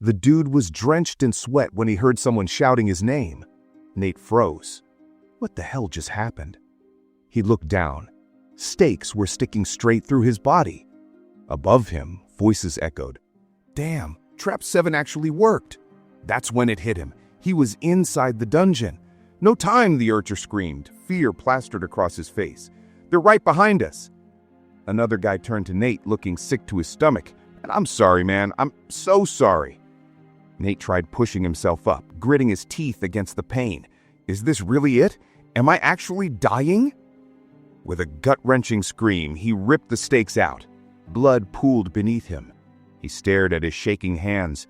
The dude was drenched in sweat when he heard someone shouting his name. Nate froze. What the hell just happened? He looked down. Stakes were sticking straight through his body. Above him, voices echoed. Damn, Trap 7 actually worked. That's when it hit him. He was inside the dungeon. No time, the urcher screamed, fear plastered across his face. They're right behind us. Another guy turned to Nate, looking sick to his stomach. I'm sorry, man. I'm so sorry. Nate tried pushing himself up, gritting his teeth against the pain. Is this really it? Am I actually dying? With a gut-wrenching scream, he ripped the stakes out. Blood pooled beneath him. He stared at his shaking hands.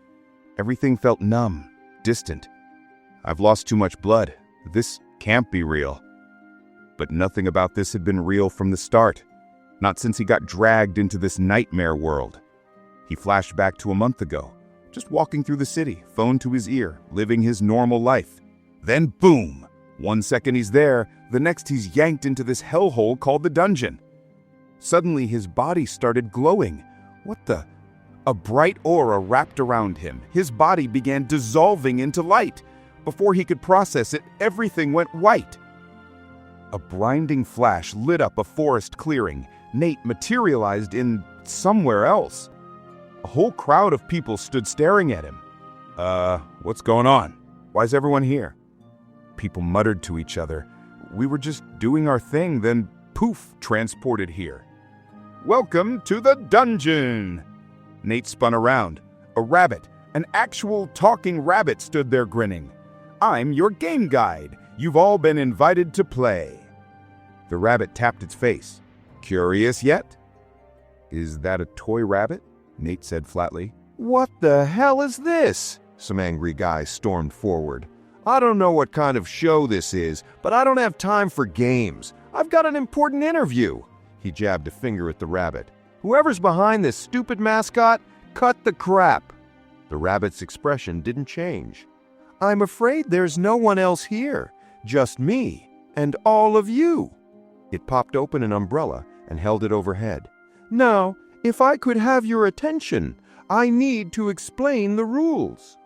Everything felt numb, distant. I've lost too much blood. This can't be real. But nothing about this had been real from the start. Not since he got dragged into this nightmare world. He flashed back to a month ago, just walking through the city, phone to his ear, living his normal life. Then boom! 1 second he's there, the next he's yanked into this hellhole called the dungeon. Suddenly his body started glowing. What the? A bright aura wrapped around him. His body began dissolving into light. Before he could process it, everything went white. A blinding flash lit up a forest clearing. Nate materialized in somewhere else. A whole crowd of people stood staring at him. What's going on? Why's everyone here? People muttered to each other. We were just doing our thing, then poof, transported here. Welcome to the dungeon! Nate spun around. A rabbit, an actual talking rabbit, stood there grinning. I'm your game guide. You've all been invited to play. The rabbit tapped its face. Curious yet? Is that a toy rabbit? Nate said flatly. What the hell is this? Some angry guy stormed forward. I don't know what kind of show this is, but I don't have time for games. I've got an important interview. He jabbed a finger at the rabbit. Whoever's behind this stupid mascot, cut the crap. The rabbit's expression didn't change. I'm afraid there's no one else here, just me and all of you. It popped open an umbrella and held it overhead. Now, if I could have your attention, I need to explain the rules.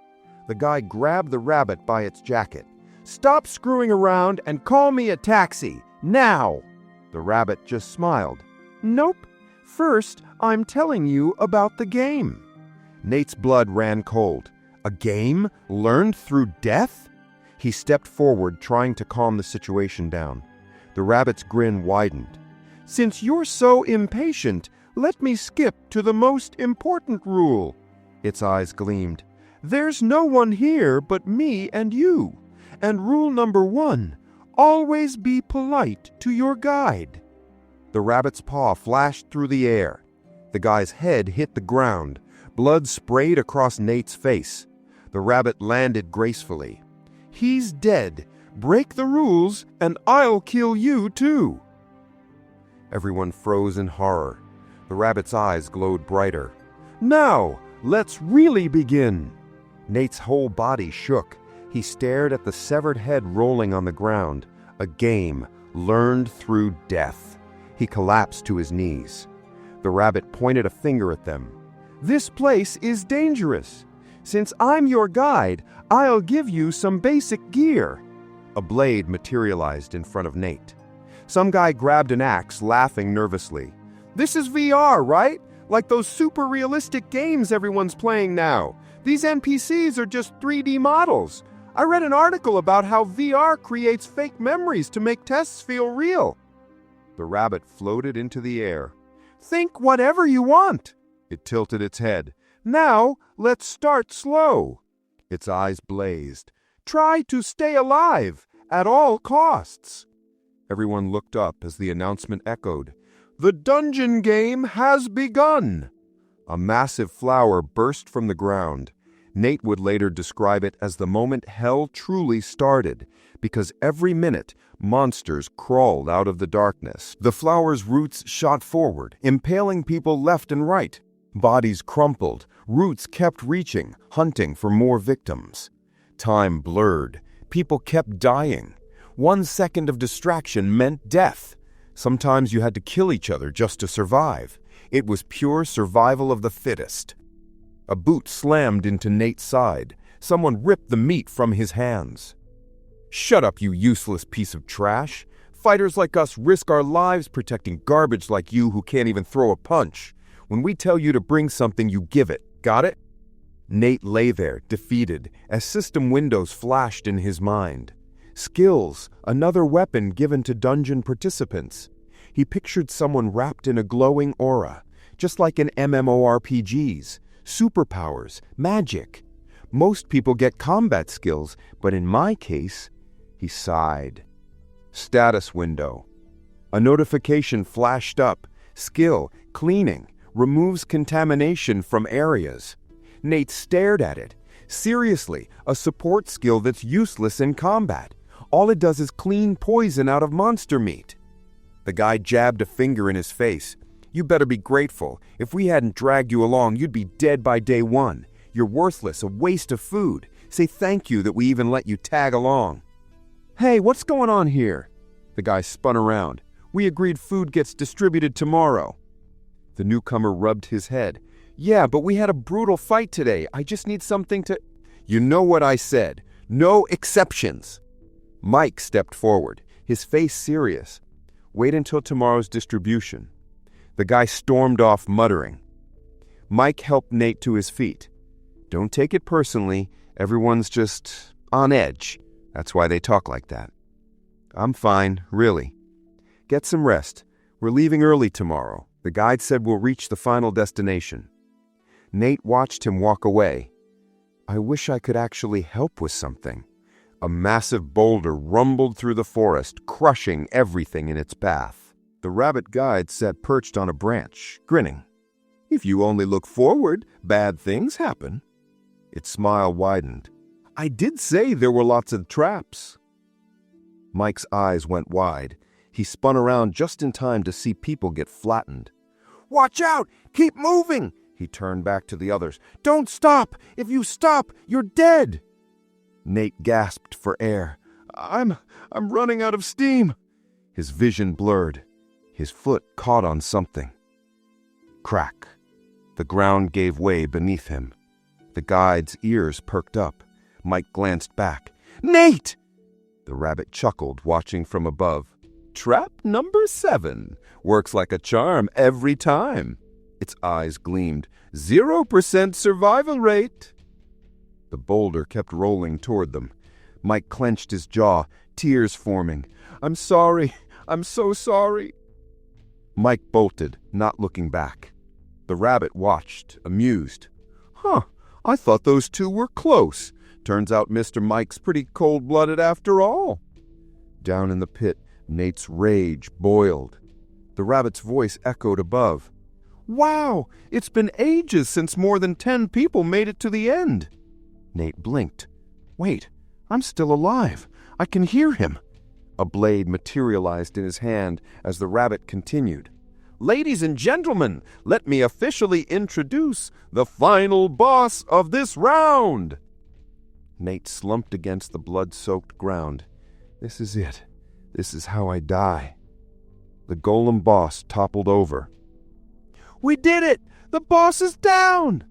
The guy grabbed the rabbit by its jacket. Stop screwing around and call me a taxi, now! The rabbit just smiled. Nope. First, I'm telling you about the game. Nate's blood ran cold. A game learned through death? He stepped forward, trying to calm the situation down. The rabbit's grin widened. Since you're so impatient, let me skip to the most important rule. Its eyes gleamed. There's no one here but me and you. And rule number 1, always be polite to your guide. The rabbit's paw flashed through the air. The guy's head hit the ground. Blood sprayed across Nate's face. The rabbit landed gracefully. He's dead. Break the rules, and I'll kill you too. Everyone froze in horror. The rabbit's eyes glowed brighter. Now, let's really begin. Nate's whole body shook. He stared at the severed head rolling on the ground. A game learned through death. He collapsed to his knees. The rabbit pointed a finger at them. This place is dangerous. Since I'm your guide, I'll give you some basic gear. A blade materialized in front of Nate. Some guy grabbed an axe, laughing nervously. This is VR, right? Like those super realistic games everyone's playing now. These NPCs are just 3D models. I read an article about how VR creates fake memories to make tests feel real. The rabbit floated into the air. Think whatever you want. It tilted its head. Now, let's start slow. Its eyes blazed. Try to stay alive at all costs. Everyone looked up as the announcement echoed. The dungeon game has begun. A massive flower burst from the ground. Nate would later describe it as the moment hell truly started, because every minute, monsters crawled out of the darkness. The flower's roots shot forward, impaling people left and right. Bodies crumpled, roots kept reaching, hunting for more victims. Time blurred. People kept dying. 1 second of distraction meant death. Sometimes you had to kill each other just to survive. It was pure survival of the fittest. A boot slammed into Nate's side. Someone ripped the meat from his hands. "Shut up, you useless piece of trash. Fighters like us risk our lives protecting garbage like you who can't even throw a punch. When we tell you to bring something, you give it. Got it?" Nate lay there, defeated, as system windows flashed in his mind. Skills, another weapon given to dungeon participants. He pictured someone wrapped in a glowing aura, just like in MMORPGs. Superpowers, magic. Most people get combat skills, but in my case, he sighed. Status window. A notification flashed up. Skill, cleaning, removes contamination from areas. Nate stared at it. Seriously, a support skill that's useless in combat. All it does is clean poison out of monster meat. The guy jabbed a finger in his face. "You better be grateful. If we hadn't dragged you along, you'd be dead by day one. You're worthless, a waste of food. Say thank you that we even let you tag along." "Hey, what's going on here?" The guy spun around. "We agreed food gets distributed tomorrow." The newcomer rubbed his head. "Yeah, but we had a brutal fight today. I just need something to—" "You know what I said. No exceptions." Mike stepped forward, his face serious. "Wait until tomorrow's distribution." The guy stormed off, muttering. Mike helped Nate to his feet. "Don't take it personally. Everyone's just on edge. That's why they talk like that." "I'm fine, really." "Get some rest. We're leaving early tomorrow. The guide said we'll reach the final destination." Nate watched him walk away. "I wish I could actually help with something." A massive boulder rumbled through the forest, crushing everything in its path. The rabbit guide sat perched on a branch, grinning. "If you only look forward, bad things happen." Its smile widened. "I did say there were lots of traps." Mike's eyes went wide. He spun around just in time to see people get flattened. "Watch out! Keep moving!" He turned back to the others. "Don't stop! If you stop, you're dead!" Nate gasped for air. I'm running out of steam." His vision blurred. His foot caught on something. Crack. The ground gave way beneath him. The guide's ears perked up. Mike glanced back. "Nate!" The rabbit chuckled, watching from above. "Trap number 7. Works like a charm every time." Its eyes gleamed. 0% survival rate." The boulder kept rolling toward them. Mike clenched his jaw, tears forming. "I'm sorry. I'm so sorry." Mike bolted, not looking back. The rabbit watched, amused. I thought those two were close. Turns out Mr. Mike's pretty cold-blooded after all." Down in the pit, Nate's rage boiled. The rabbit's voice echoed above. "Wow, it's been ages since more than 10 people made it to the end." Nate blinked. "Wait, I'm still alive. I can hear him." A blade materialized in his hand as the rabbit continued. "Ladies and gentlemen, let me officially introduce the final boss of this round." Nate slumped against the blood-soaked ground. "This is it. This is how I die." The golem boss toppled over. "We did it! The boss is down!"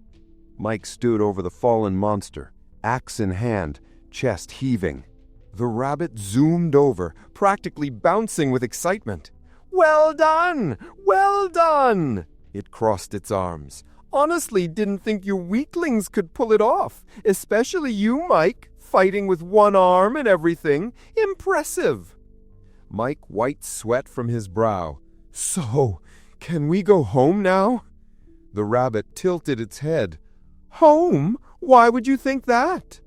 Mike stood over the fallen monster, axe in hand, chest heaving. The rabbit zoomed over, practically bouncing with excitement. "Well done! Well done!" It crossed its arms. "Honestly, didn't think you weaklings could pull it off, especially you, Mike, fighting with one arm and everything. Impressive!" Mike wiped sweat from his brow. "So, can we go home now?" The rabbit tilted its head. "Home? Why would you think that?"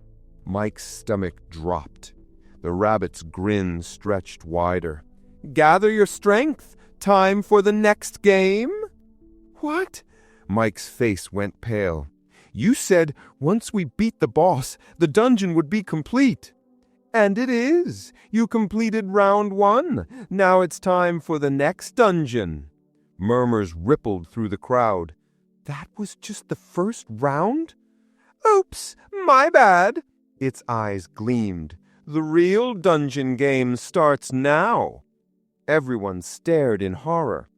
Mike's stomach dropped. The rabbit's grin stretched wider. "Gather your strength. Time for the next game?" "What?" Mike's face went pale. "You said once we beat the boss, the dungeon would be complete." "And it is. You completed round 1. Now it's time for the next dungeon." Murmurs rippled through the crowd. "That was just the first round?" "Oops, my bad." Its eyes gleamed. "The real dungeon game starts now." Everyone stared in horror.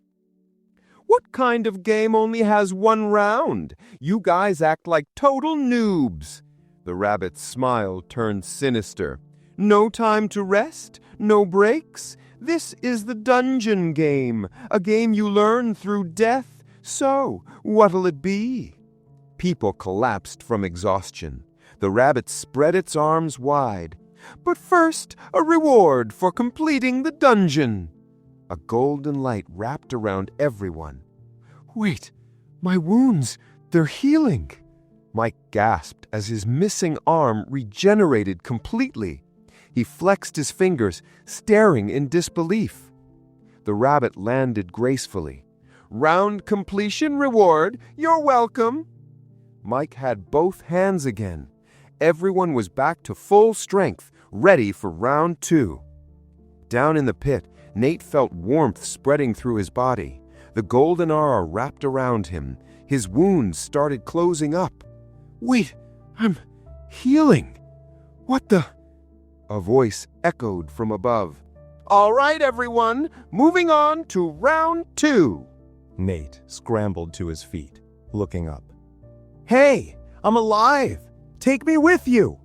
What kind of game only has one round? You guys act like total noobs. The rabbit's smile turned sinister. No time to rest? No breaks? This is the dungeon game, a game you learn through death. So, what'll it be? People collapsed from exhaustion. The rabbit spread its arms wide. But first, a reward for completing the dungeon. A golden light wrapped around everyone. Wait, my wounds, they're healing. Mike gasped as his missing arm regenerated completely. He flexed his fingers, staring in disbelief. The rabbit landed gracefully. Round completion reward, you're welcome. Mike had both hands again. Everyone was back to full strength, ready for round 2. Down in the pit, Nate felt warmth spreading through his body. The golden aura wrapped around him. His wounds started closing up. Wait, I'm healing. What the? A voice echoed from above. All right, everyone, moving on to round 2. Nate scrambled to his feet, looking up. Hey, I'm alive. Take me with you.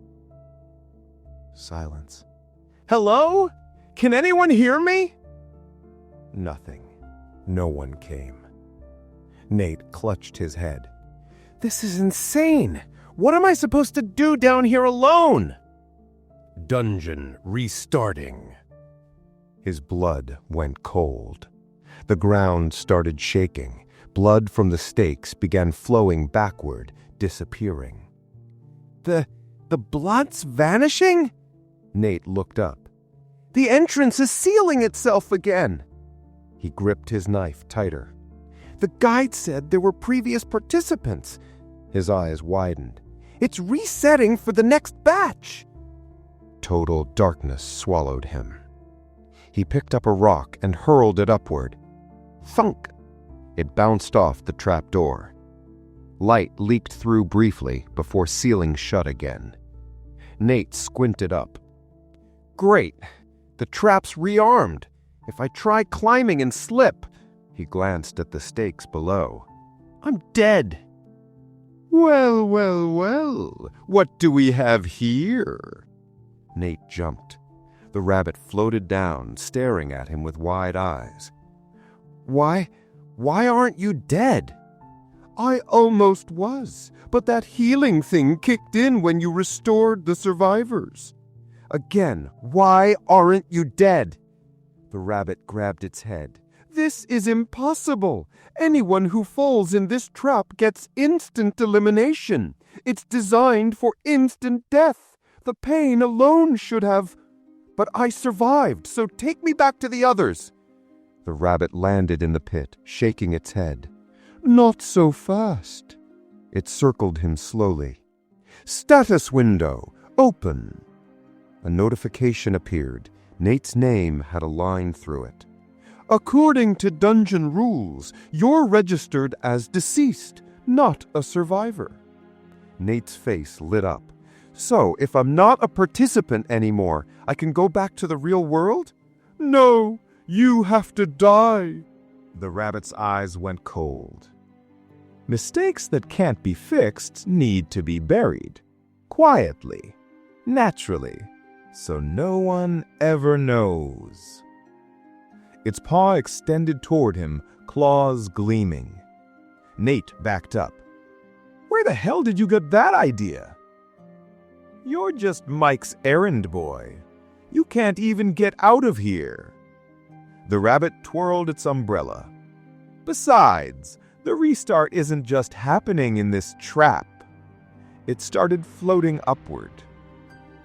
Silence. Hello? Can anyone hear me? Nothing. No one came. Nate clutched his head. This is insane. What am I supposed to do down here alone? Dungeon restarting. His blood went cold. The ground started shaking. Blood from the stakes began flowing backward, disappearing. The blood's vanishing? Nate looked up. The entrance is sealing itself again. He gripped his knife tighter. The guide said there were previous participants. His eyes widened. It's resetting for the next batch. Total darkness swallowed him. He picked up a rock and hurled it upward. Thunk! It bounced off the trapdoor. Light leaked through briefly before sealing shut again. Nate squinted up. Great! The trap's rearmed. If I try climbing and slip... He glanced at the stakes below. I'm dead. Well, well, well. What do we have here? Nate jumped. The rabbit floated down, staring at him with wide eyes. Why aren't you dead? I almost was, but that healing thing kicked in when you restored the survivors. Again, why aren't you dead? The rabbit grabbed its head. This is impossible. Anyone who falls in this trap gets instant elimination. It's designed for instant death. The pain alone should have... But I survived, so take me back to the others. The rabbit landed in the pit, shaking its head. Not so fast. It circled him slowly. Status window, open. A notification appeared. Nate's name had a line through it. According to dungeon rules, you're registered as deceased, not a survivor. Nate's face lit up. So, if I'm not a participant anymore, I can go back to the real world? No, you have to die. The rabbit's eyes went cold. Mistakes that can't be fixed need to be buried. Quietly. Naturally. So no one ever knows. Its paw extended toward him, claws gleaming. Nate backed up. Where the hell did you get that idea? You're just Mike's errand boy. You can't even get out of here. The rabbit twirled its umbrella. Besides, the restart isn't just happening in this trap. It started floating upward.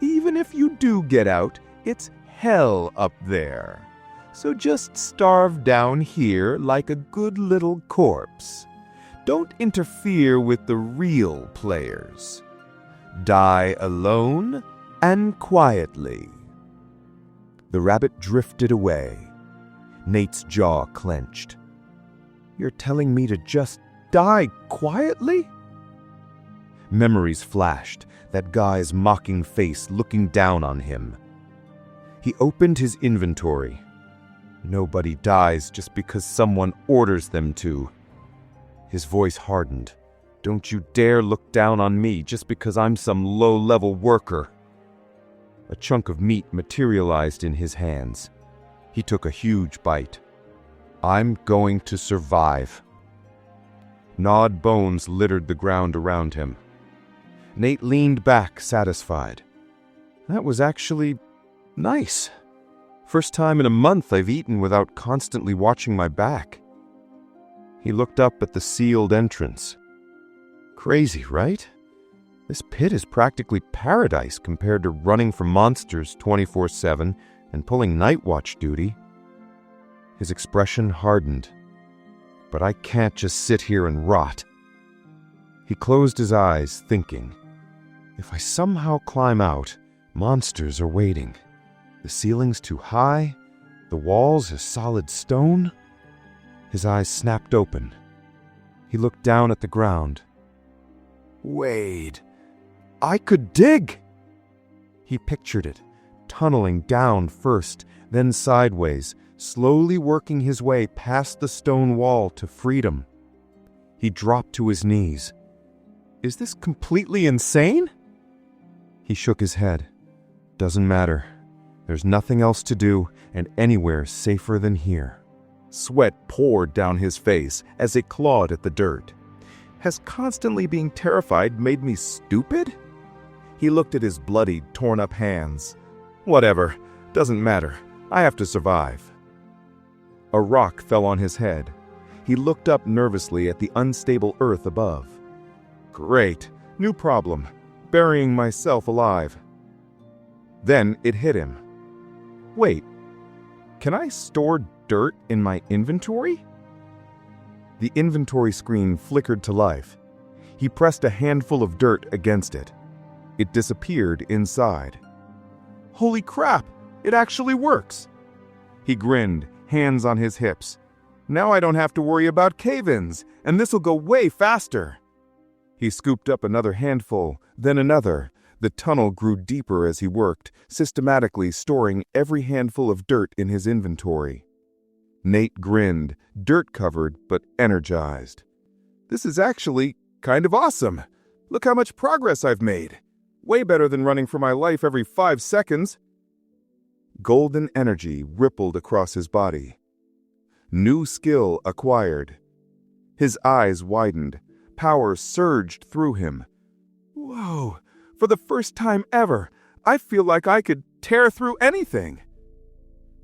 Even if you do get out, it's hell up there. So just starve down here like a good little corpse. Don't interfere with the real players. Die alone and quietly. The rabbit drifted away. Nate's jaw clenched. You're telling me to just die quietly? Memories flashed, that guy's mocking face looking down on him. He opened his inventory. Nobody dies just because someone orders them to. His voice hardened. Don't you dare look down on me just because I'm some low-level worker. A chunk of meat materialized in his hands. He took a huge bite. I'm going to survive. Gnawed bones littered the ground around him. Nate leaned back, satisfied. That was actually nice. First time in a month I've eaten without constantly watching my back. He looked up at the sealed entrance. Crazy, right? This pit is practically paradise compared to running from monsters 24/7 and pulling night watch duty. His expression hardened. But I can't just sit here and rot. He closed his eyes, thinking, if I somehow climb out, monsters are waiting. The ceiling's too high, the walls are solid stone. His eyes snapped open. He looked down at the ground. Wait, I could dig! He pictured it, tunneling down first, then sideways, slowly working his way past the stone wall to freedom. He dropped to his knees. Is this completely insane? He shook his head. Doesn't matter. There's nothing else to do, and anywhere safer than here. Sweat poured down his face as it clawed at the dirt. Has constantly being terrified made me stupid? He looked at his bloodied, torn-up hands. Whatever, doesn't matter. I have to survive. A rock fell on his head. He looked up nervously at the unstable earth above. Great, new problem. Burying myself alive. Then it hit him. Wait, can I store dirt in my inventory? The inventory screen flickered to life. He pressed a handful of dirt against it. It disappeared inside. Holy crap, it actually works! He grinned, hands on his hips. Now I don't have to worry about cave-ins, and this'll go way faster. He scooped up another handful, then another. The tunnel grew deeper as he worked, systematically storing every handful of dirt in his inventory. Nate grinned, dirt-covered but energized. This is actually kind of awesome. Look how much progress I've made. Way better than running for my life every 5 seconds. Golden energy rippled across his body. New skill acquired. His eyes widened. Power surged through him. Whoa, for the first time ever, I feel like I could tear through anything.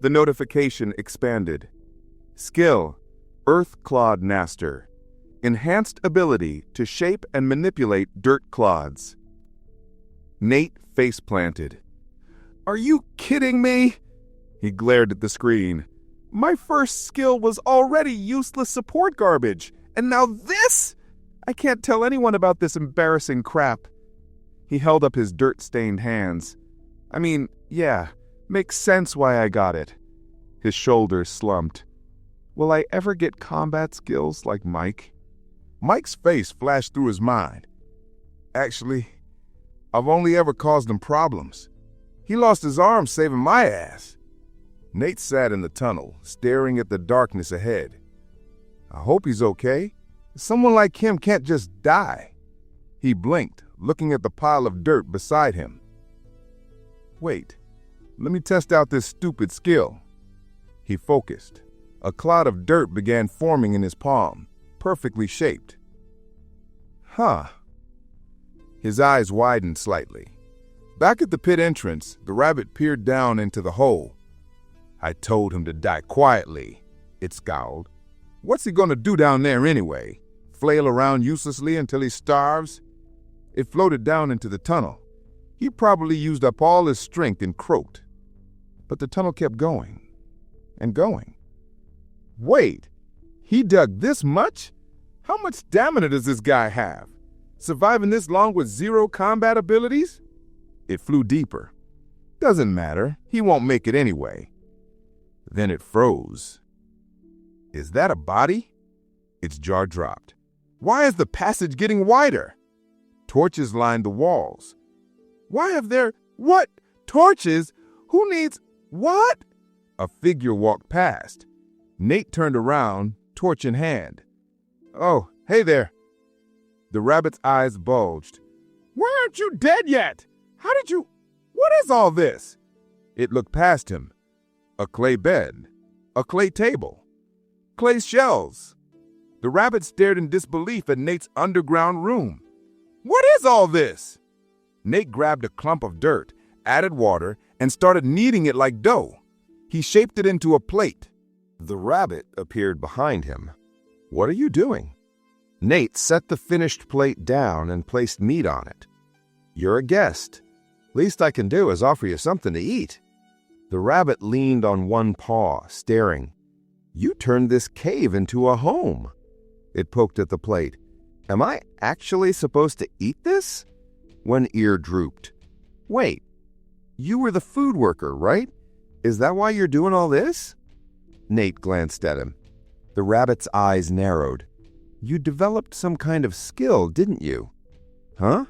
The notification expanded. Skill, Earth Clod Master. Enhanced ability to shape and manipulate dirt clods. Nate face-planted. Are you kidding me? He glared at the screen. My first skill was already useless support garbage, and now this? I can't tell anyone about this embarrassing crap. He held up his dirt-stained hands. I mean, yeah, makes sense why I got it. His shoulders slumped. Will I ever get combat skills like Mike? Mike's face flashed through his mind. Actually, I've only ever caused him problems. He lost his arm saving my ass. Nate sat in the tunnel, staring at the darkness ahead. I hope he's okay. Someone like him can't just die. He blinked, looking at the pile of dirt beside him. Wait, let me test out this stupid skill. He focused. A cloud of dirt began forming in his palm, perfectly shaped. Huh. His eyes widened slightly. Back at the pit entrance, the rabbit peered down into the hole. I told him to die quietly, it scowled. What's he gonna do down there anyway? Flail around uselessly until he starves? It floated down into the tunnel. He probably used up all his strength and croaked. But the tunnel kept going and going. Wait, he dug this much? How much stamina does this guy have? Surviving this long with 0 combat abilities? It flew deeper. Doesn't matter, he won't make it anyway. Then it froze. Is that a body? Its jaw dropped. Why is the passage getting wider? Torches lined the walls. Why have there... What? Torches? Who needs... What? A figure walked past. Nate turned around, torch in hand. "Oh, hey there." The rabbit's eyes bulged. "Why aren't you dead yet? How did you... What is all this?" It looked past him. A clay bed. A clay table. Clay shells. The rabbit stared in disbelief at Nate's underground room. "What is all this?" Nate grabbed a clump of dirt, added water, and started kneading it like dough. He shaped it into a plate. The rabbit appeared behind him. "What are you doing?" Nate set the finished plate down and placed meat on it. "You're a guest. Least I can do is offer you something to eat." The rabbit leaned on one paw, staring. "You turned this cave into a home." It poked at the plate. "Am I actually supposed to eat this?" One ear drooped. "Wait, you were the food worker, right? Is that why you're doing all this?" Nate glanced at him. The rabbit's eyes narrowed. "You developed some kind of skill, didn't you?" "Huh?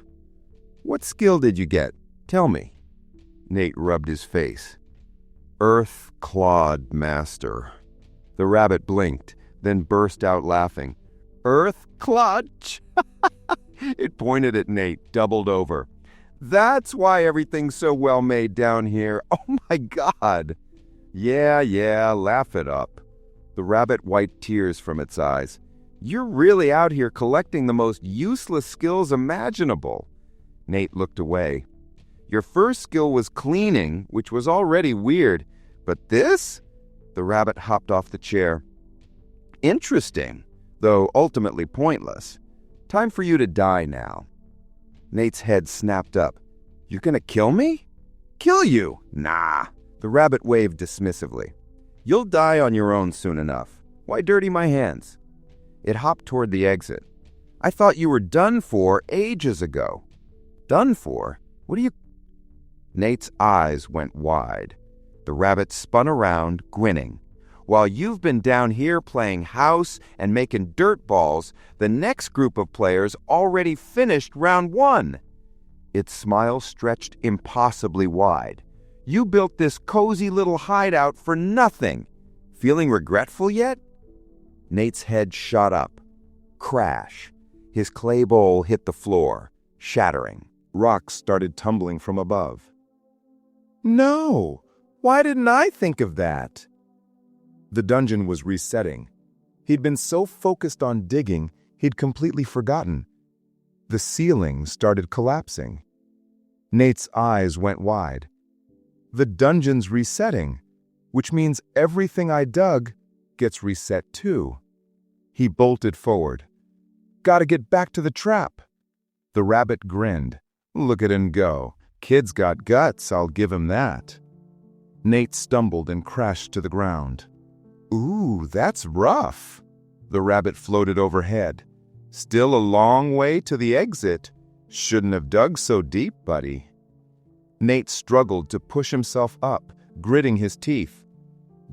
What skill did you get? Tell me." Nate rubbed his face. "Earth Clawed Master." The rabbit blinked, then burst out laughing. "Earth Clawed?" It pointed at Nate, doubled over. "That's why everything's so well made down here. Oh my God." Yeah, laugh it up." The rabbit wiped tears from its eyes. "You're really out here collecting the most useless skills imaginable." Nate looked away. "Your first skill was cleaning, which was already weird. But this?" The rabbit hopped off the chair. "Interesting, though ultimately pointless. Time for you to die now." Nate's head snapped up. "You're gonna kill me?" "Kill you? Nah." The rabbit waved dismissively. "You'll die on your own soon enough. Why dirty my hands?" It hopped toward the exit. "I thought you were done for ages ago." "Done for? What do you..." Nate's eyes went wide. The rabbit spun around, grinning. "While you've been down here playing house and making dirt balls, the next group of players already finished round 1. Its smile stretched impossibly wide. "You built this cozy little hideout for nothing. Feeling regretful yet?" Nate's head shot up. Crash. His clay bowl hit the floor, shattering. Rocks started tumbling from above. "No! Why didn't I think of that?" The dungeon was resetting. He'd been so focused on digging, he'd completely forgotten. The ceiling started collapsing. Nate's eyes went wide. The dungeon's resetting, which means everything I dug gets reset too. He bolted forward. "Gotta get back to the trap." The rabbit grinned. "Look at him go. Kid's got guts, I'll give him that." Nate stumbled and crashed to the ground. "Ooh, that's rough." The rabbit floated overhead. "Still a long way to the exit. Shouldn't have dug so deep, buddy." Nate struggled to push himself up, gritting his teeth.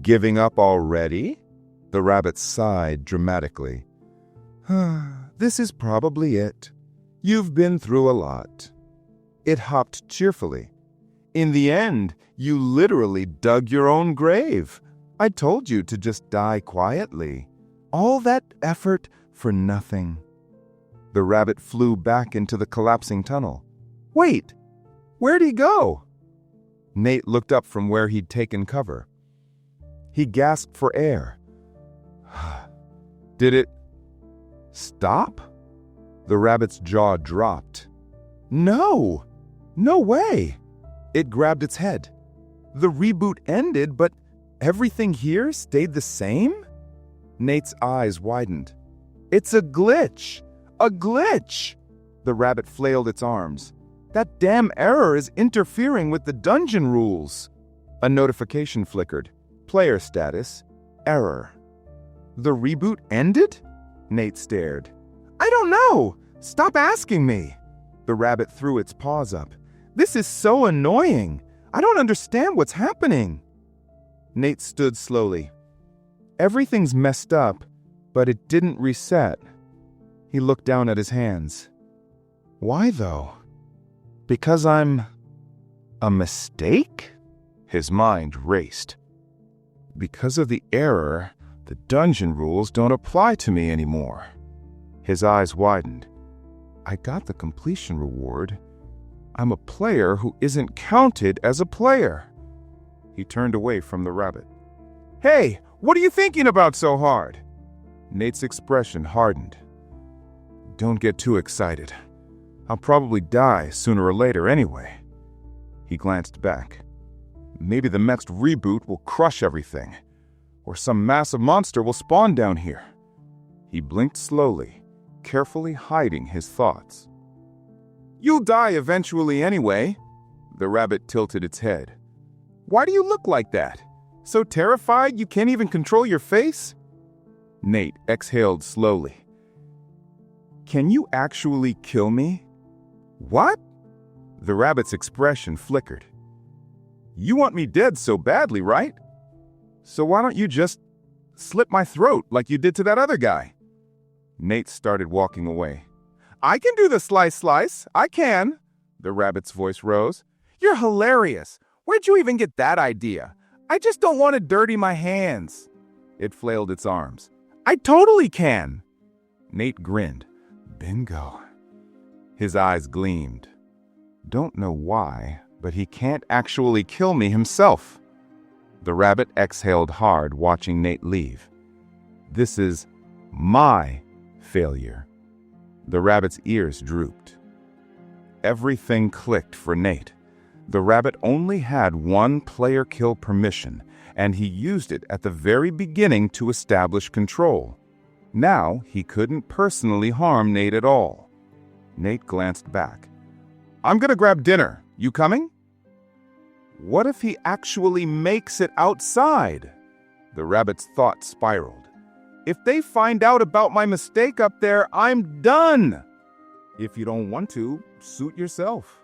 "Giving up already?" The rabbit sighed dramatically. "This is probably it. You've been through a lot." It hopped cheerfully. "In the end, you literally dug your own grave. I told you to just die quietly. All that effort for nothing." The rabbit flew back into the collapsing tunnel. "Wait! Where'd he go?" Nate looked up from where he'd taken cover. He gasped for air. "Did it stop?" The rabbit's jaw dropped. "No! No way!" It grabbed its head. "The reboot ended, but everything here stayed the same?" Nate's eyes widened. "It's a glitch! A glitch!" The rabbit flailed its arms. "That damn error is interfering with the dungeon rules." A notification flickered. Player status, error. "The reboot ended?" Nate stared. "I don't know! Stop asking me!" The rabbit threw its paws up. "This is so annoying! I don't understand what's happening." Nate stood slowly. "Everything's messed up, but it didn't reset." He looked down at his hands. "Why though? Because I'm a mistake?" His mind raced. Because of the error, the dungeon rules don't apply to me anymore. His eyes widened. I got the completion reward. I'm a player who isn't counted as a player. He turned away from the rabbit. Hey, what are you thinking about so hard? Nate's expression hardened. Don't get too excited. I'll probably die sooner or later anyway. He glanced back. Maybe the next reboot will crush everything, or some massive monster will spawn down here. He blinked slowly, carefully hiding his thoughts. You'll die eventually anyway. The rabbit tilted its head. Why do you look like that? So terrified you can't even control your face? Nate exhaled slowly. Can you actually kill me? What? The rabbit's expression flickered. You want me dead so badly, right? So why don't you just slit my throat like you did to that other guy? Nate started walking away. I can do the slice. I can. The rabbit's voice rose. You're hilarious. Where'd you even get that idea? I just don't want to dirty my hands. It flailed its arms. I totally can. Nate grinned. Bingo. His eyes gleamed. Don't know why, but he can't actually kill me himself. The rabbit exhaled hard, watching Nate leave. This is my failure. The rabbit's ears drooped. Everything clicked for Nate. The rabbit only had one player kill permission, and he used it at the very beginning to establish control. Now he couldn't personally harm Nate at all. Nate glanced back. I'm gonna grab dinner. You coming? What if he actually makes it outside? The rabbit's thoughts spiraled. If they find out about my mistake up there, I'm done. If you don't want to, suit yourself.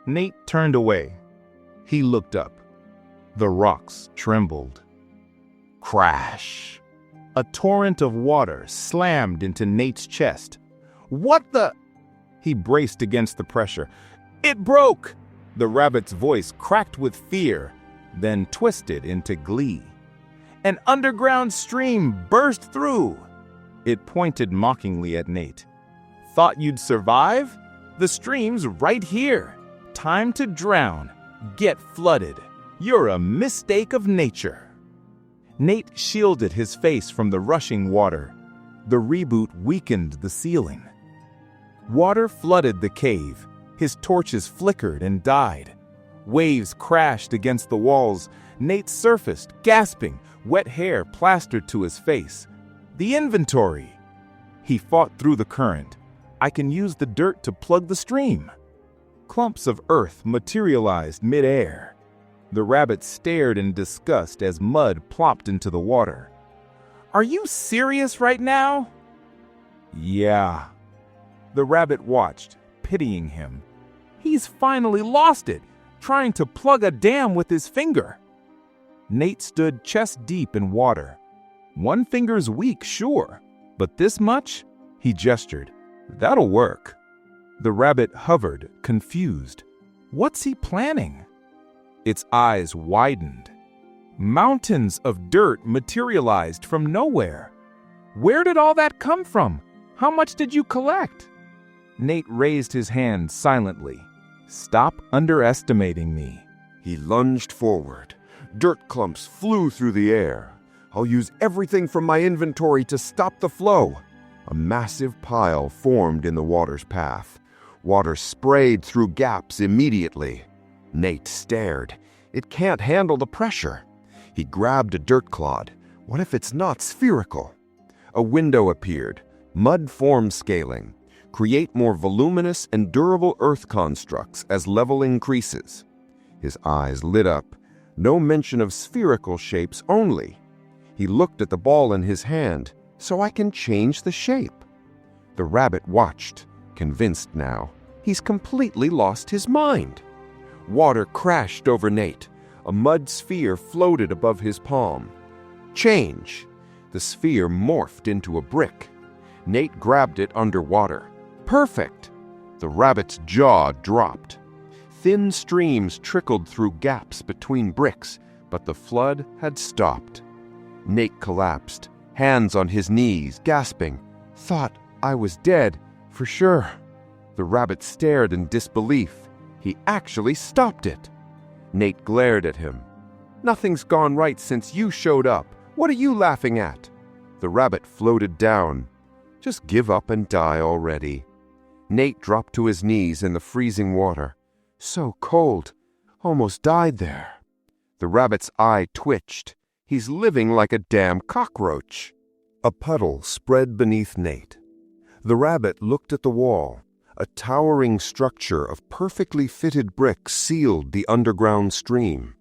Nate turned away. He looked up. The rocks trembled. Crash! A torrent of water slammed into Nate's chest. What the? He braced against the pressure. It broke! The rabbit's voice cracked with fear, then twisted into glee. An underground stream burst through. It pointed mockingly at Nate. Thought you'd survive? The stream's right here. Time to drown. Get flooded. You're a mistake of nature. Nate shielded his face from the rushing water. The reboot weakened the ceiling. Water flooded the cave. His torches flickered and died. Waves crashed against the walls. Nate surfaced, gasping, wet hair plastered to his face. The inventory! He fought through the current. I can use the dirt to plug the stream. Clumps of earth materialized mid-air. The rabbit stared in disgust as mud plopped into the water. Are you serious right now? Yeah. The rabbit watched, pitying him. He's finally lost it, trying to plug a dam with his finger. Nate stood chest deep in water. One finger's weak, sure, but this much? He gestured. That'll work. The rabbit hovered, confused. What's he planning? Its eyes widened. Mountains of dirt materialized from nowhere. Where did all that come from? How much did you collect? Nate raised his hand silently. Stop underestimating me. He lunged forward. Dirt clumps flew through the air. I'll use everything from my inventory to stop the flow. A massive pile formed in the water's path. Water sprayed through gaps immediately. Nate stared. It can't handle the pressure. He grabbed a dirt clod. What if it's not spherical? A window appeared. Mud form scaling. Create more voluminous and durable earth constructs as level increases. His eyes lit up. No mention of spherical shapes only. He looked at the ball in his hand. So I can change the shape. The rabbit watched, convinced now. He's completely lost his mind. Water crashed over Nate. A mud sphere floated above his palm. Change. The sphere morphed into a brick. Nate grabbed it underwater. Perfect. The rabbit's jaw dropped. Thin streams trickled through gaps between bricks, but the flood had stopped. Nate collapsed, hands on his knees, gasping. Thought I was dead, for sure. The rabbit stared in disbelief. He actually stopped it. Nate glared at him. Nothing's gone right since you showed up. What are you laughing at? The rabbit floated down. Just give up and die already. Nate dropped to his knees in the freezing water. So cold. Almost died there. The rabbit's eye twitched. He's living like a damn cockroach. A puddle spread beneath Nate. The rabbit looked at the wall. A towering structure of perfectly fitted bricks sealed the underground stream.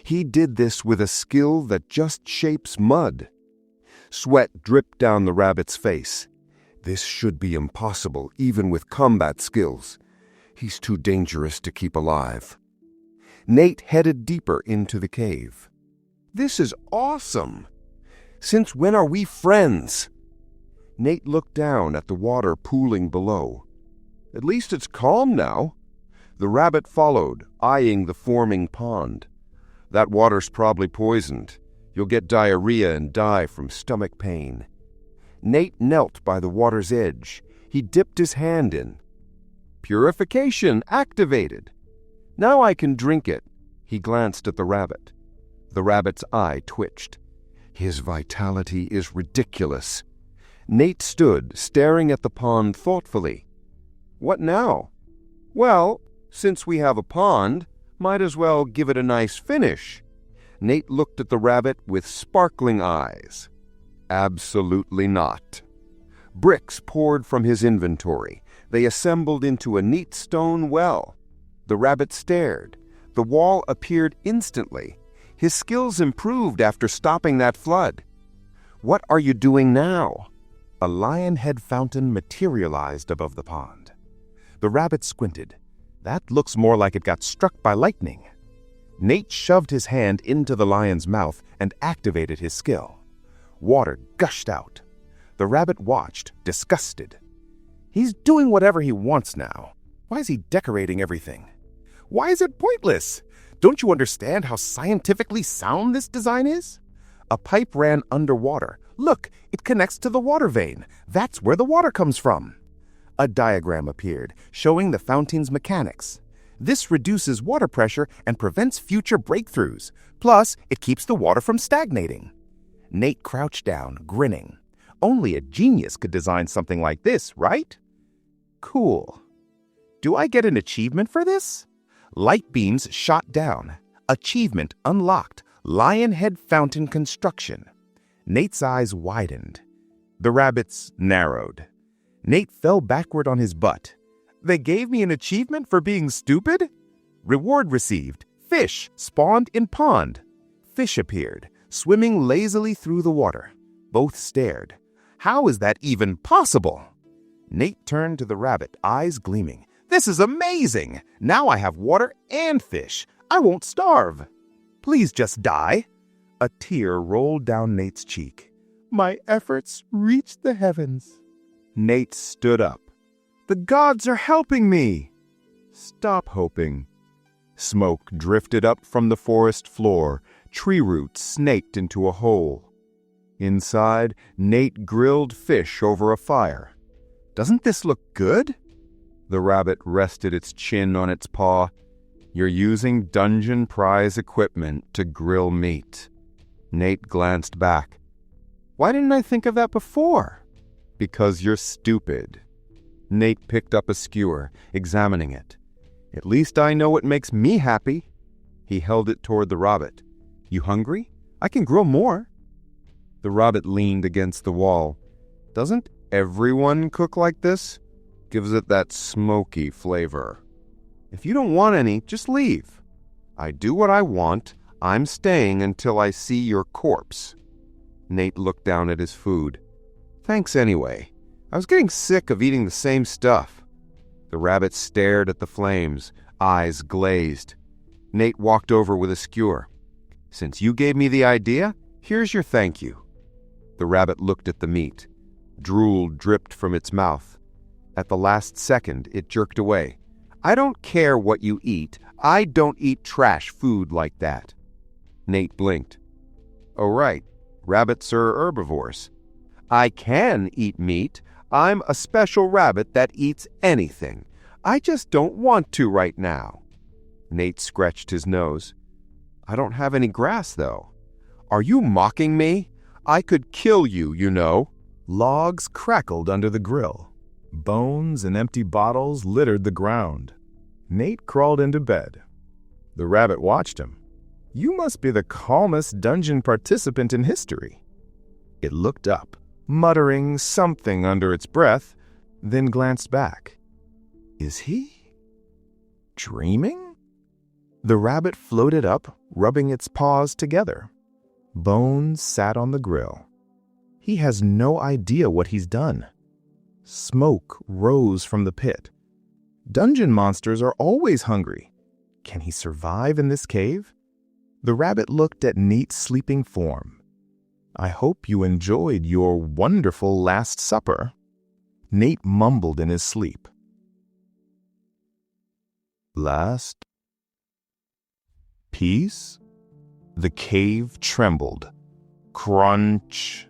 He did this with a skill that just shapes mud. Sweat dripped down the rabbit's face. This should be impossible, even with combat skills. He's too dangerous to keep alive. Nate headed deeper into the cave. This is awesome! Since when are we friends? Nate looked down at the water pooling below. At least it's calm now. The rabbit followed, eyeing the forming pond. That water's probably poisoned. You'll get diarrhea and die from stomach pain. Nate knelt by the water's edge. He dipped his hand in. Purification activated. Now I can drink it. He glanced at the rabbit. The rabbit's eye twitched. His vitality is ridiculous. Nate stood, staring at the pond thoughtfully. What now? Well, since we have a pond, might as well give it a nice finish. Nate looked at the rabbit with sparkling eyes. Absolutely not. Bricks poured from his inventory. They assembled into a neat stone well. The rabbit stared. The wall appeared instantly. His skills improved after stopping that flood. What are you doing now? A lion head fountain materialized above the pond. The rabbit squinted. That looks more like it got struck by lightning. Nate shoved his hand into the lion's mouth and activated his skill. Water gushed out. The rabbit watched, disgusted. He's doing whatever he wants now. Why is he decorating everything? Why is it pointless? Don't you understand how scientifically sound this design is? A pipe ran underwater. Look, it connects to the water vein. That's where the water comes from. A diagram appeared, showing the fountain's mechanics. This reduces water pressure and prevents future breakthroughs. Plus, it keeps the water from stagnating. Nate crouched down, grinning. Only a genius could design something like this, right? Cool. Do I get an achievement for this? Light beams shot down. Achievement unlocked. Lion head fountain construction. Nate's eyes widened. The rabbits narrowed. Nate fell backward on his butt. They gave me an achievement for being stupid? Reward received. Fish spawned in pond. Fish appeared, swimming lazily through the water. Both stared. How is that even possible? Nate turned to the rabbit, eyes gleaming. This is amazing! Now I have water and fish. I won't starve. Please just die. A tear rolled down Nate's cheek. My efforts reached the heavens. Nate stood up. The gods are helping me. Stop hoping. Smoke drifted up from the forest floor. Tree roots snaked into a hole. Inside, Nate grilled fish over a fire. Doesn't this look good? The rabbit rested its chin on its paw. You're using dungeon prize equipment to grill meat. Nate glanced back. Why didn't I think of that before? Because you're stupid. Nate picked up a skewer, examining it. At least I know what makes me happy. He held it toward the rabbit. You hungry? I can grill more. The rabbit leaned against the wall. Doesn't everyone cook like this? Gives it that smoky flavor. If you don't want any, just leave. I do what I want. I'm staying until I see your corpse. Nate looked down at his food. Thanks anyway. I was getting sick of eating the same stuff. The rabbit stared at the flames, eyes glazed. Nate walked over with a skewer. Since you gave me the idea, here's your thank you. The rabbit looked at the meat. Drool dripped from its mouth. At the last second, it jerked away. I don't care what you eat. I don't eat trash food like that. Nate blinked. Oh, right. Rabbits are herbivores. I can eat meat. I'm a special rabbit that eats anything. I just don't want to right now. Nate scratched his nose. I don't have any grass, though. Are you mocking me? I could kill you, you know. Logs crackled under the grill. Bones and empty bottles littered the ground. Nate crawled into bed. The rabbit watched him. You must be the calmest dungeon participant in history. It looked up, muttering something under its breath, then glanced back. Is he dreaming? The rabbit floated up, rubbing its paws together. Bones sat on the grill. He has no idea what he's done. Smoke rose from the pit. Dungeon monsters are always hungry. Can he survive in this cave? The rabbit looked at Nate's sleeping form. I hope you enjoyed your wonderful last supper. Nate mumbled in his sleep. Last piece? The cave trembled. Crunch!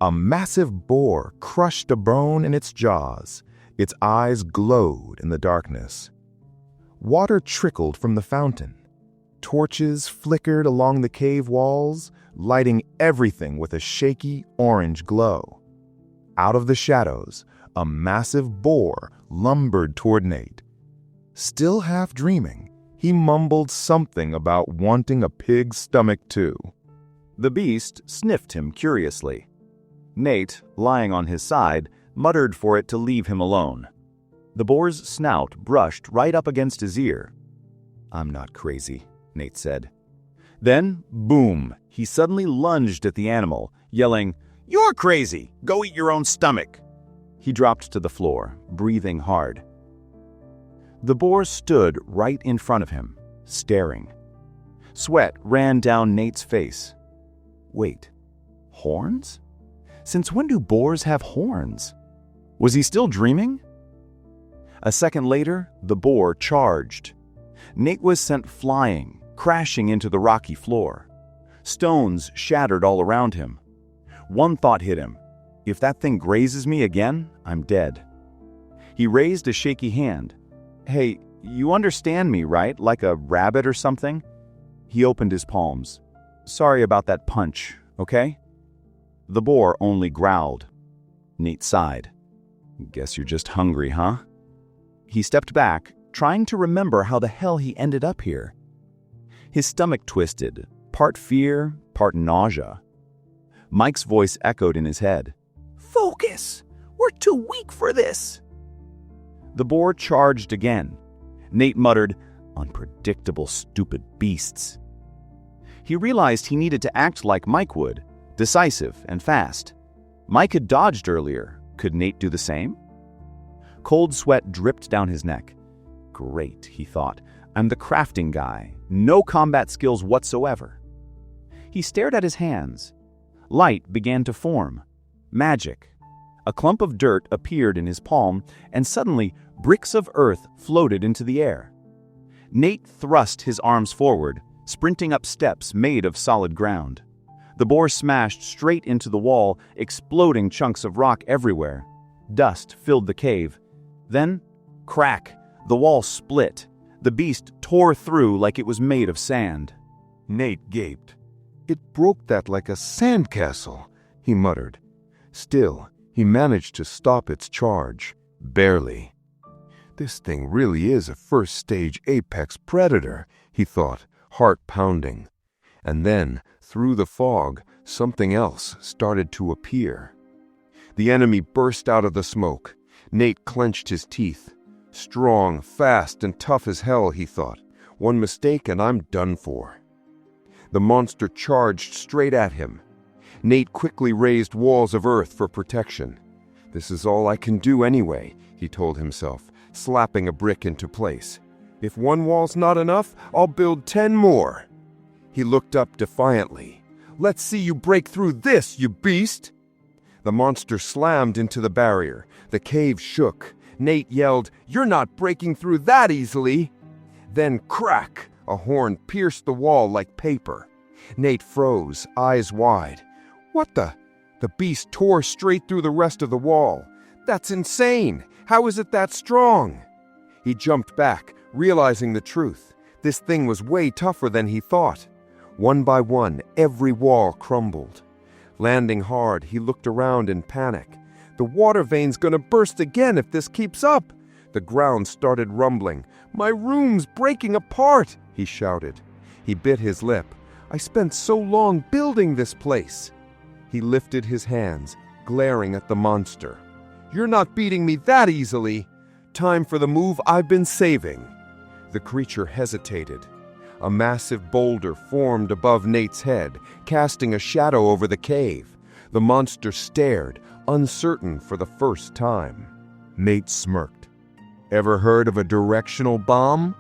A massive boar crushed a bone in its jaws. Its eyes glowed in the darkness. Water trickled from the fountain. Torches flickered along the cave walls, lighting everything with a shaky orange glow. Out of the shadows, a massive boar lumbered toward Nate. Still half dreaming, he mumbled something about wanting a pig's stomach too. The beast sniffed him curiously. Nate, lying on his side, muttered for it to leave him alone. The boar's snout brushed right up against his ear. I'm not crazy, Nate said. Then, boom, he suddenly lunged at the animal, yelling, You're crazy! Go eat your own stomach! He dropped to the floor, breathing hard. The boar stood right in front of him, staring. Sweat ran down Nate's face. Wait, horns? Since when do boars have horns? Was he still dreaming? A second later, the boar charged. Nate was sent flying, crashing into the rocky floor. Stones shattered all around him. One thought hit him. If that thing grazes me again, I'm dead. He raised a shaky hand. Hey, you understand me, right? Like a rabbit or something? He opened his palms. Sorry about that punch, okay? The boar only growled. Nate sighed. Guess you're just hungry, huh? He stepped back, trying to remember how the hell he ended up here. His stomach twisted, part fear, part nausea. Mike's voice echoed in his head. Focus! We're too weak for this! The boar charged again. Nate muttered, Unpredictable, stupid beasts. He realized he needed to act like Mike would, decisive and fast. Mike had dodged earlier. Could Nate do the same? Cold sweat dripped down his neck. Great, he thought. I'm the crafting guy. No combat skills whatsoever. He stared at his hands. Light began to form. Magic. A clump of dirt appeared in his palm, and suddenly bricks of earth floated into the air. Nate thrust his arms forward, sprinting up steps made of solid ground. The boar smashed straight into the wall, exploding chunks of rock everywhere. Dust filled the cave. Then, crack, the wall split. The beast tore through like it was made of sand. Nate gaped. It broke that like a sandcastle, he muttered. Still, he managed to stop its charge. Barely. This thing really is a first-stage apex predator, he thought, heart pounding. And then, through the fog, something else started to appear. The enemy burst out of the smoke. Nate clenched his teeth. Strong, fast, and tough as hell, he thought. One mistake and I'm done for. The monster charged straight at him. Nate quickly raised walls of earth for protection. This is all I can do anyway, he told himself, slapping a brick into place. If one wall's not enough, I'll build 10 more. He looked up defiantly. Let's see you break through this, you beast! The monster slammed into the barrier. The cave shook. Nate yelled, You're not breaking through that easily! Then crack! A horn pierced the wall like paper. Nate froze, eyes wide. What the? The beast tore straight through the rest of the wall. That's insane! How is it that strong? He jumped back, realizing the truth. This thing was way tougher than he thought. One by one, every wall crumbled. Landing hard, he looked around in panic. The water vein's gonna burst again if this keeps up. The ground started rumbling. My room's breaking apart, he shouted. He bit his lip. I spent so long building this place. He lifted his hands, glaring at the monster. You're not beating me that easily. Time for the move I've been saving. The creature hesitated. A massive boulder formed above Nate's head, casting a shadow over the cave. The monster stared, uncertain for the first time. Nate smirked. Ever heard of a directional bomb?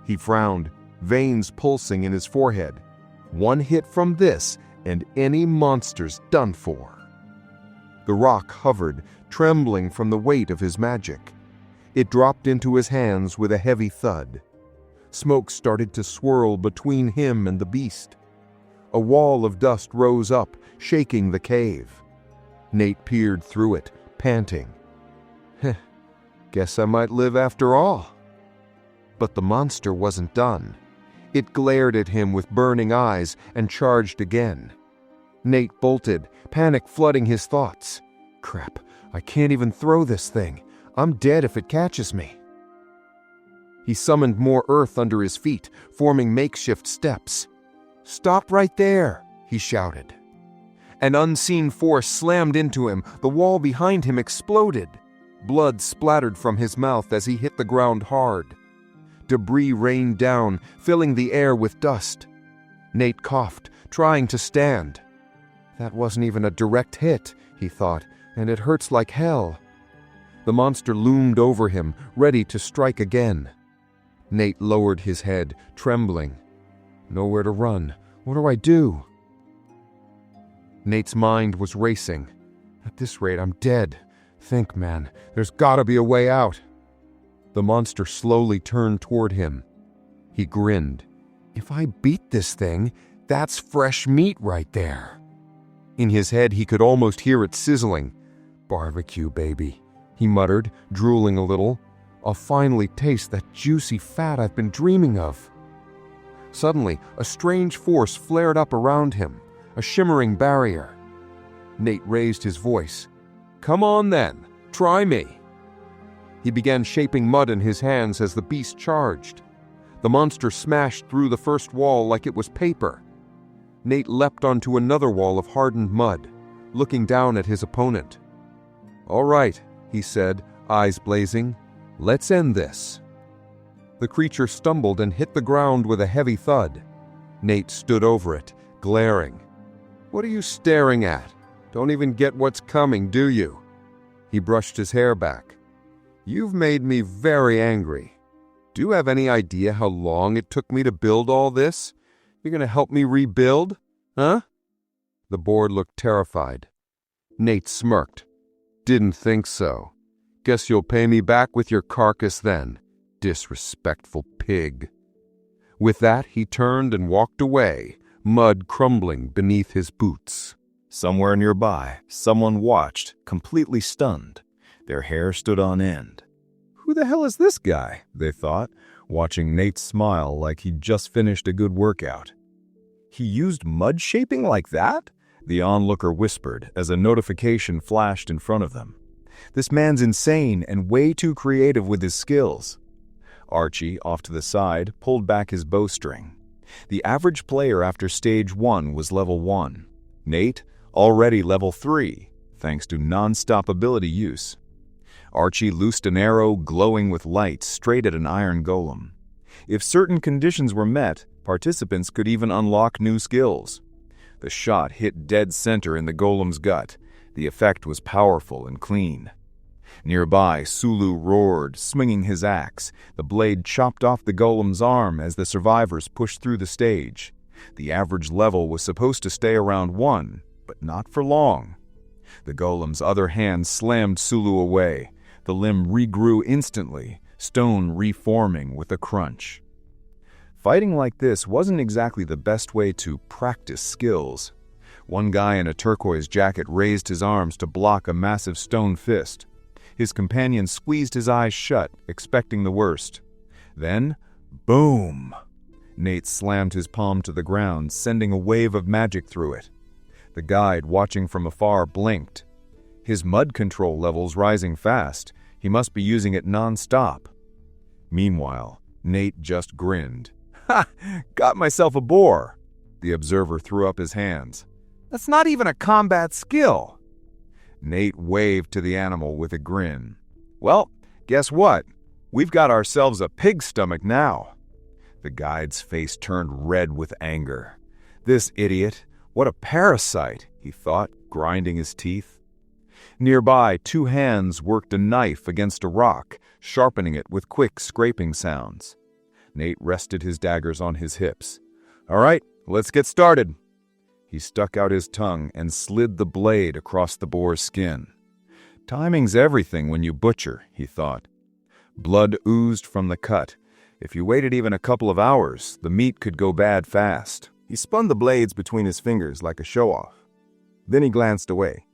He frowned, veins pulsing in his forehead. One hit from this, and any monster's done for. The rock hovered, trembling from the weight of his magic. It dropped into his hands with a heavy thud. Smoke started to swirl between him and the beast. A wall of dust rose up, shaking the cave. Nate peered through it, panting. Guess I might live after all. But the monster wasn't done. It glared at him with burning eyes and charged again. Nate bolted, panic flooding his thoughts. Crap, I can't even throw this thing. I'm dead if it catches me. He summoned more earth under his feet, forming makeshift steps. Stop right there, he shouted. An unseen force slammed into him. The wall behind him exploded. Blood splattered from his mouth as he hit the ground hard. Debris rained down, filling the air with dust. Nate coughed, trying to stand. That wasn't even a direct hit, he thought, and it hurts like hell. The monster loomed over him, ready to strike again. Nate lowered his head, trembling. Nowhere to run. What do I do? Nate's mind was racing. At this rate, I'm dead. Think, man, there's gotta be a way out. The monster slowly turned toward him. He grinned. If I beat this thing, that's fresh meat right there. In his head, he could almost hear it sizzling. Barbecue, baby, he muttered, drooling a little. I'll finally taste that juicy fat I've been dreaming of. Suddenly, a strange force flared up around him, a shimmering barrier. Nate raised his voice. Come on then, try me. He began shaping mud in his hands as the beast charged. The monster smashed through the first wall like it was paper. Nate leapt onto another wall of hardened mud, looking down at his opponent. All right, he said, eyes blazing. Let's end this. The creature stumbled and hit the ground with a heavy thud. Nate stood over it, glaring. What are you staring at? Don't even get what's coming, do you? He brushed his hair back. You've made me very angry. Do you have any idea how long it took me to build all this? You're gonna help me rebuild? Huh? The board looked terrified. Nate smirked. Didn't think so. Guess you'll pay me back with your carcass then, disrespectful pig. With that, he turned and walked away, mud crumbling beneath his boots. Somewhere nearby, someone watched, completely stunned. Their hair stood on end. Who the hell is this guy? They thought, watching Nate smile like he'd just finished a good workout. He used mud shaping like that? The onlooker whispered as a notification flashed in front of them. This man's insane and way too creative with his skills. Archie, off to the side, pulled back his bowstring. The average player after stage 1 was level 1. Nate, already level 3, thanks to non-stop ability use. Archie loosed an arrow glowing with light straight at an iron golem. If certain conditions were met, participants could even unlock new skills. The shot hit dead center in the golem's gut. The effect was powerful and clean. Nearby, Sulu roared, swinging his axe. The blade chopped off the golem's arm as the survivors pushed through the stage. The average level was supposed to stay around 1, but not for long. The golem's other hand slammed Sulu away. The limb regrew instantly, stone reforming with a crunch. Fighting like this wasn't exactly the best way to practice skills. One guy in a turquoise jacket raised his arms to block a massive stone fist. His companion squeezed his eyes shut, expecting the worst. Then, boom! Nate slammed his palm to the ground, sending a wave of magic through it. The guide, watching from afar, blinked. His mud control levels rising fast. He must be using it non-stop. Meanwhile, Nate just grinned. "Ha! Got myself a boar!" The observer threw up his hands. "That's not even a combat skill." Nate waved to the animal with a grin. "Well, guess what? We've got ourselves a pig stomach now." The guide's face turned red with anger. "This idiot, what a parasite," he thought, grinding his teeth. Nearby, two hands worked a knife against a rock, sharpening it with quick scraping sounds. Nate rested his daggers on his hips. "All right, let's get started." He stuck out his tongue and slid the blade across the boar's skin. Timing's everything when you butcher, he thought. Blood oozed from the cut. If you waited even a couple of hours, the meat could go bad fast. He spun the blades between his fingers like a show-off. Then he glanced away.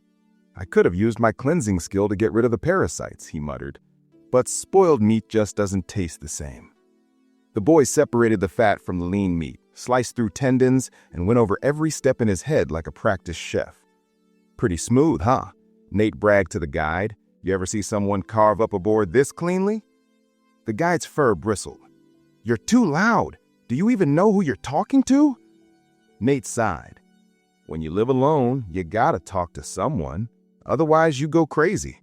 "I could have used my cleansing skill to get rid of the parasites," he muttered. "But spoiled meat just doesn't taste the same." The boy separated the fat from the lean meat, sliced through tendons, and went over every step in his head like a practiced chef. "Pretty smooth, huh?" Nate bragged to the guide. "You ever see someone carve up a boar this cleanly?" The guide's fur bristled. "You're too loud. Do you even know who you're talking to?" Nate sighed. "When you live alone, you gotta talk to someone. Otherwise, you go crazy."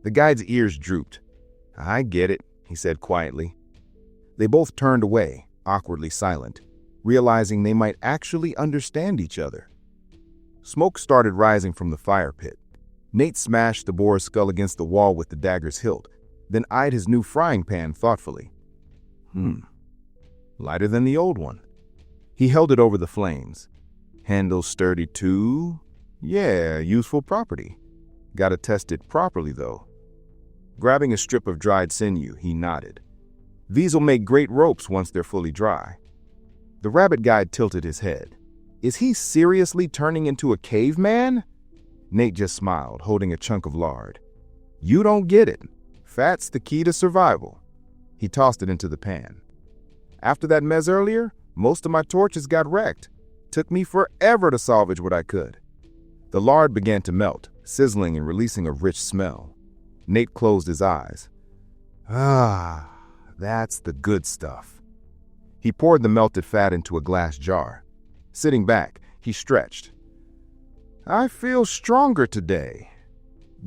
The guide's ears drooped. "I get it," he said quietly. They both turned away, awkwardly silent, realizing they might actually understand each other. Smoke started rising from the fire pit. Nate smashed the boar's skull against the wall with the dagger's hilt, then eyed his new frying pan thoughtfully. Lighter than the old one. He held it over the flames. "Handle sturdy too? Yeah, useful property. Gotta test it properly, though." Grabbing a strip of dried sinew, he nodded. "These'll make great ropes once they're fully dry." The rabbit guide tilted his head. "Is he seriously turning into a caveman?" Nate just smiled, holding a chunk of lard. "You don't get it. Fat's the key to survival." He tossed it into the pan. "After that mess earlier, most of my torches got wrecked. Took me forever to salvage what I could." The lard began to melt, sizzling and releasing a rich smell. Nate closed his eyes. "Ah, that's the good stuff." He poured the melted fat into a glass jar. Sitting back, he stretched. "I feel stronger today.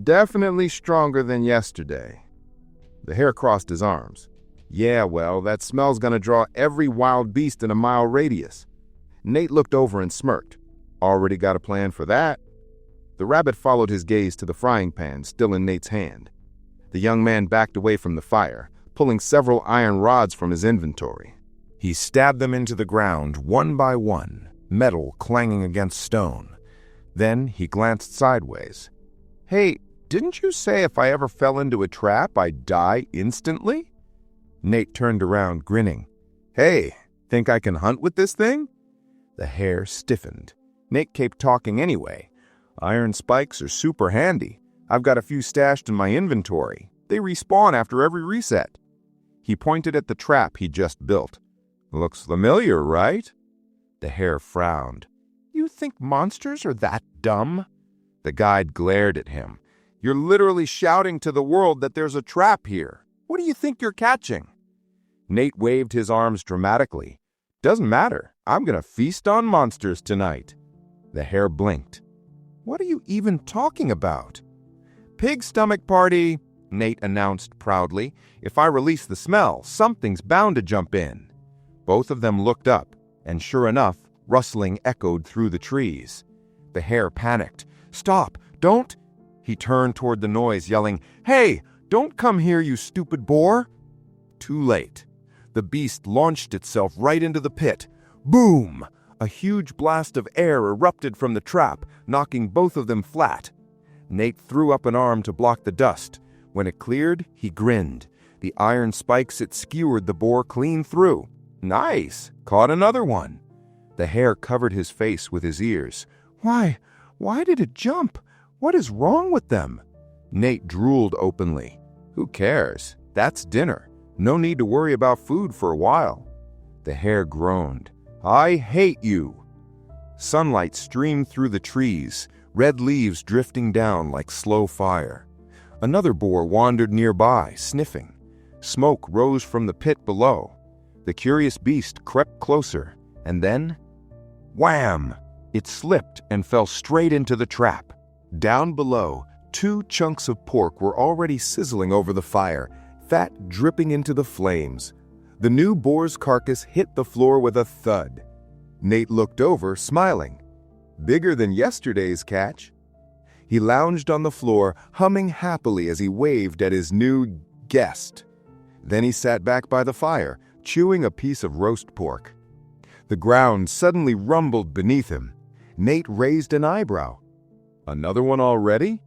Definitely stronger than yesterday." The hare crossed his arms. "Yeah, well, that smell's gonna draw every wild beast in a mile radius." Nate looked over and smirked. "Already got a plan for that." The rabbit followed his gaze to the frying pan still in Nate's hand. The young man backed away from the fire, pulling several iron rods from his inventory. He stabbed them into the ground one by one, metal clanging against stone. Then he glanced sideways. "Hey, didn't you say if I ever fell into a trap, I'd die instantly?" Nate turned around, grinning. "Hey, think I can hunt with this thing?" The hare stiffened. Nate kept talking anyway. "Iron spikes are super handy. I've got a few stashed in my inventory. They respawn after every reset." He pointed at the trap he'd just built. "Looks familiar, right?" The hare frowned. "You think monsters are that dumb?" The guide glared at him. "You're literally shouting to the world that there's a trap here. What do you think you're catching?" Nate waved his arms dramatically. "Doesn't matter. I'm gonna feast on monsters tonight." The hare blinked. "What are you even talking about?" "Pig stomach party," Nate announced proudly. "If I release the smell, something's bound to jump in." Both of them looked up, and sure enough, rustling echoed through the trees. The hare panicked. "Stop! Don't!" He turned toward the noise, yelling, "Hey! Don't come here, you stupid boar!" Too late. The beast launched itself right into the pit. Boom! A huge blast of air erupted from the trap, knocking both of them flat. Nate threw up an arm to block the dust. When it cleared, he grinned. The iron spikes it skewered the boar clean through. "Nice! Caught another one." The hare covered his face with his ears. Why did it jump? What is wrong with them? Nate drooled openly. Who cares? That's dinner. No need to worry about food for a while. The hare groaned. I hate you. Sunlight streamed through the trees, red leaves drifting down like slow fire. Another boar wandered nearby, sniffing. Smoke rose from the pit below. The curious beast crept closer, and then, wham! It slipped and fell straight into the trap. Down below, 2 chunks of pork were already sizzling over the fire, fat dripping into the flames. The new boar's carcass hit the floor with a thud. Nate looked over, smiling. Bigger than yesterday's catch. He lounged on the floor, humming happily as he waved at his new guest. Then he sat back by the fire, chewing a piece of roast pork. The ground suddenly rumbled beneath him. Nate raised an eyebrow. Another one already?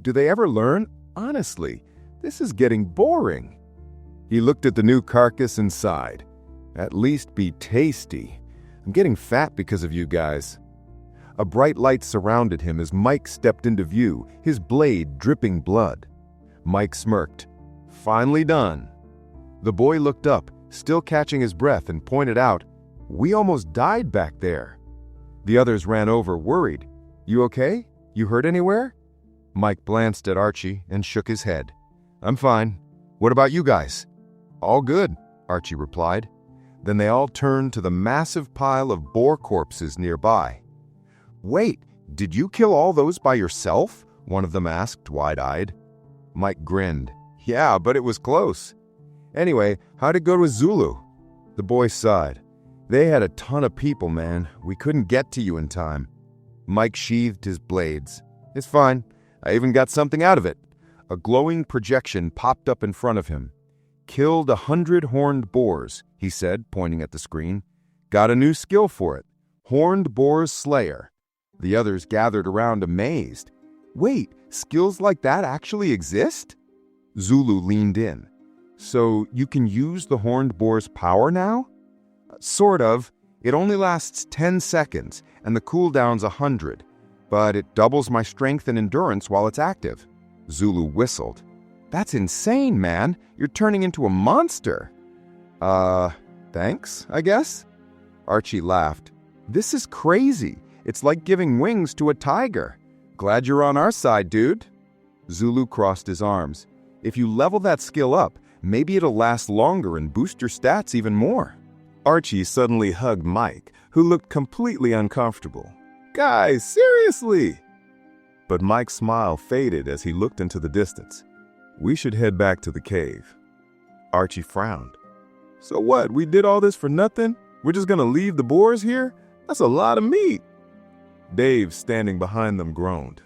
Do they ever learn? Honestly, this is getting boring. He looked at the new carcass and sighed. At least be tasty. I'm getting fat because of you guys. A bright light surrounded him as Mike stepped into view, his blade dripping blood. Mike smirked. Finally done. The boy looked up, still catching his breath, and pointed out, We almost died back there. The others ran over, worried. You okay? You hurt anywhere? Mike glanced at Archie and shook his head. I'm fine. What about you guys? All good, Archie replied. Then they all turned to the massive pile of boar corpses nearby. Wait, did you kill all those by yourself? One of them asked, wide-eyed. Mike grinned. Yeah, but it was close. Anyway, how'd it go with Zulu? The boy sighed. They had a ton of people, man. We couldn't get to you in time. Mike sheathed his blades. It's fine. I even got something out of it. A glowing projection popped up in front of him. Killed 100 horned boars, he said, pointing at the screen. Got a new skill for it. Horned Boar Slayer. The others gathered around amazed. Wait, skills like that actually exist? Zulu leaned in. So you can use the horned boar's power now? Sort of. It only lasts 10 seconds, and the cooldown's 100. But it doubles my strength and endurance while it's active. Zulu whistled. That's insane, man. You're turning into a monster. Thanks, I guess? Archie laughed. This is crazy. It's like giving wings to a tiger. Glad you're on our side, dude. Zulu crossed his arms. If you level that skill up, maybe it'll last longer and boost your stats even more. Archie suddenly hugged Mike, who looked completely uncomfortable. Guys, seriously? But Mike's smile faded as he looked into the distance. We should head back to the cave. Archie frowned. So what, we did all this for nothing? We're just gonna leave the boars here? That's a lot of meat. Dave, standing behind them, groaned.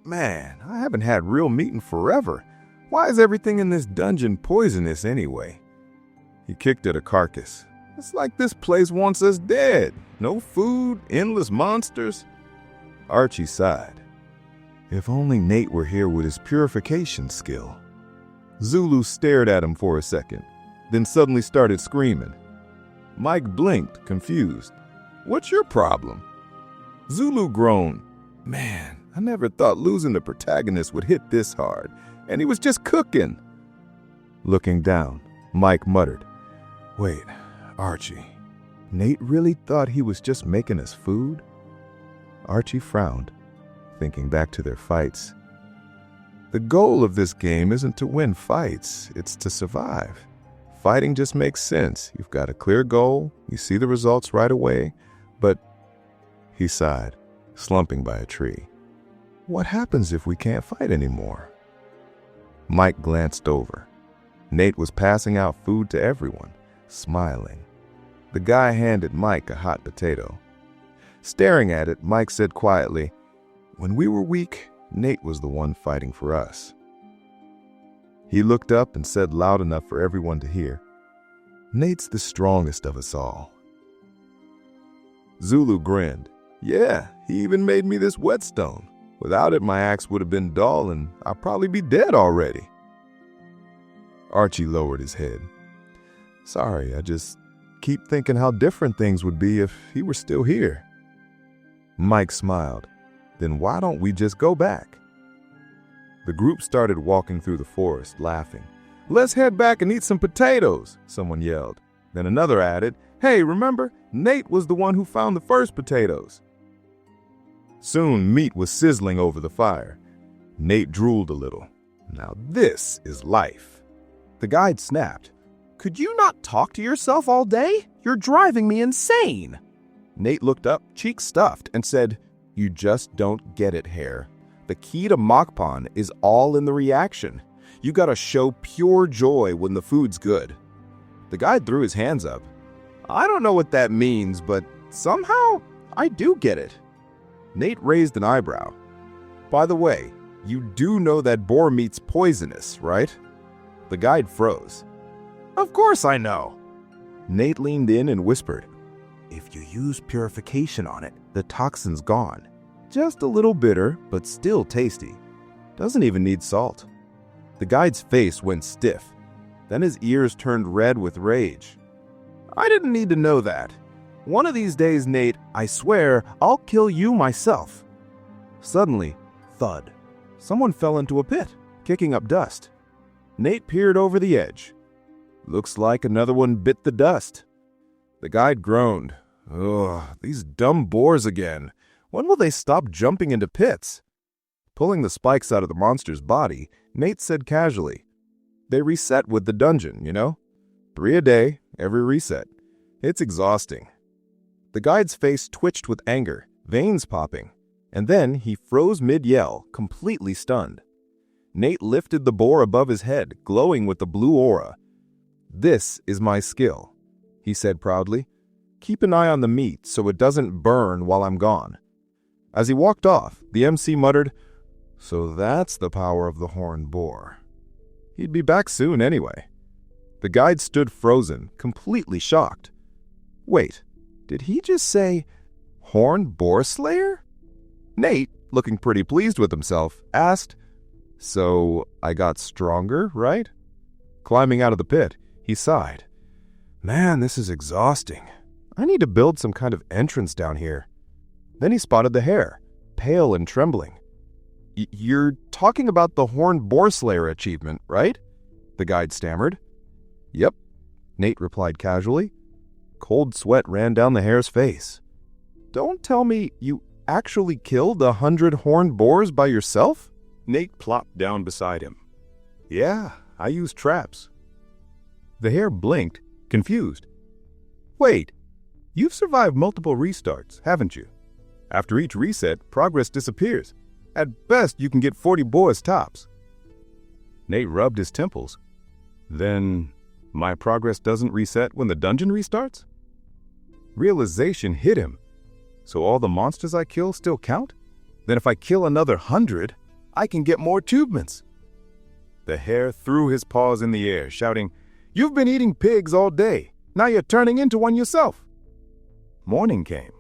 Man, I haven't had real meat in forever. Why is everything in this dungeon poisonous anyway? He kicked at a carcass. It's like this place wants us dead. No food, endless monsters. Archie sighed. If only Nate were here with his purification skill. Zulu stared at him for a second, then suddenly started screaming. Mike blinked, confused. What's your problem? Zulu groaned. Man, I never thought losing the protagonist would hit this hard, and he was just cooking. Looking down, Mike muttered, Wait, Archie, Nate really thought he was just making us food? Archie frowned, thinking back to their fights. The goal of this game isn't to win fights, it's to survive. Fighting just makes sense. You've got a clear goal, you see the results right away, but... He sighed, slumping by a tree. What happens if we can't fight anymore? Mike glanced over. Nate was passing out food to everyone, smiling. The guy handed Mike a hot potato. Staring at it, Mike said quietly, When we were weak, Nate was the one fighting for us. He looked up and said loud enough for everyone to hear, Nate's the strongest of us all. Zulu grinned. Yeah, he even made me this whetstone. Without it, my axe would have been dull and I'd probably be dead already. Archie lowered his head. Sorry, I just keep thinking how different things would be if he were still here. Mike smiled. Then why don't we just go back? The group started walking through the forest, laughing. "Let's head back and eat some potatoes," someone yelled. Then another added, "Hey, remember, Nate was the one who found the first potatoes." Soon, meat was sizzling over the fire. Nate drooled a little. Now this is life. The guide snapped. "Could you not talk to yourself all day? You're driving me insane." Nate looked up, cheeks stuffed, and said, "You just don't get it, Hare. The key to Mokpon is all in the reaction. You gotta show pure joy when the food's good." The guide threw his hands up. "I don't know what that means, but somehow I do get it." Nate raised an eyebrow. "By the way, you do know that boar meat's poisonous, right?" The guide froze. "Of course I know." Nate leaned in and whispered, "If you use purification on it, the toxin's gone. Just a little bitter, but still tasty. Doesn't even need salt." The guide's face went stiff. Then his ears turned red with rage. "I didn't need to know that. One of these days, Nate, I swear, I'll kill you myself." Suddenly, thud. Someone fell into a pit, kicking up dust. Nate peered over the edge. "Looks like another one bit the dust." The guide groaned. "Ugh, these dumb boars again. When will they stop jumping into pits?" Pulling the spikes out of the monster's body, Nate said casually, "They reset with the dungeon, you know? 3 a day, every reset. It's exhausting." The guide's face twitched with anger, veins popping, and then he froze mid-yell, completely stunned. Nate lifted the boar above his head, glowing with the blue aura. "This is my skill," he said proudly. "Keep an eye on the meat so it doesn't burn while I'm gone." As he walked off, the MC muttered, "So that's the power of the horned boar." He'd be back soon anyway. The guide stood frozen, completely shocked. Wait, did he just say, "Horned boar slayer"? Nate, looking pretty pleased with himself, asked, "So I got stronger, right?" Climbing out of the pit, he sighed. "Man, this is exhausting. I need to build some kind of entrance down here." Then he spotted the hare, pale and trembling. "You're talking about the Horned Boar Slayer achievement, right?" the guide stammered. "Yep," Nate replied casually. Cold sweat ran down the hare's face. "Don't tell me you actually killed 100 horned boars by yourself?" Nate plopped down beside him. "Yeah, I used traps." The hare blinked, confused. "Wait, you've survived multiple restarts, haven't you? After each reset, progress disappears. At best, you can get 40 boars tops." Nate rubbed his temples. "Then, my progress doesn't reset when the dungeon restarts?" Realization hit him. "So all the monsters I kill still count? Then if I kill another 100, I can get more tubements." The hare threw his paws in the air, shouting, "You've been eating pigs all day. Now you're turning into one yourself." Morning came.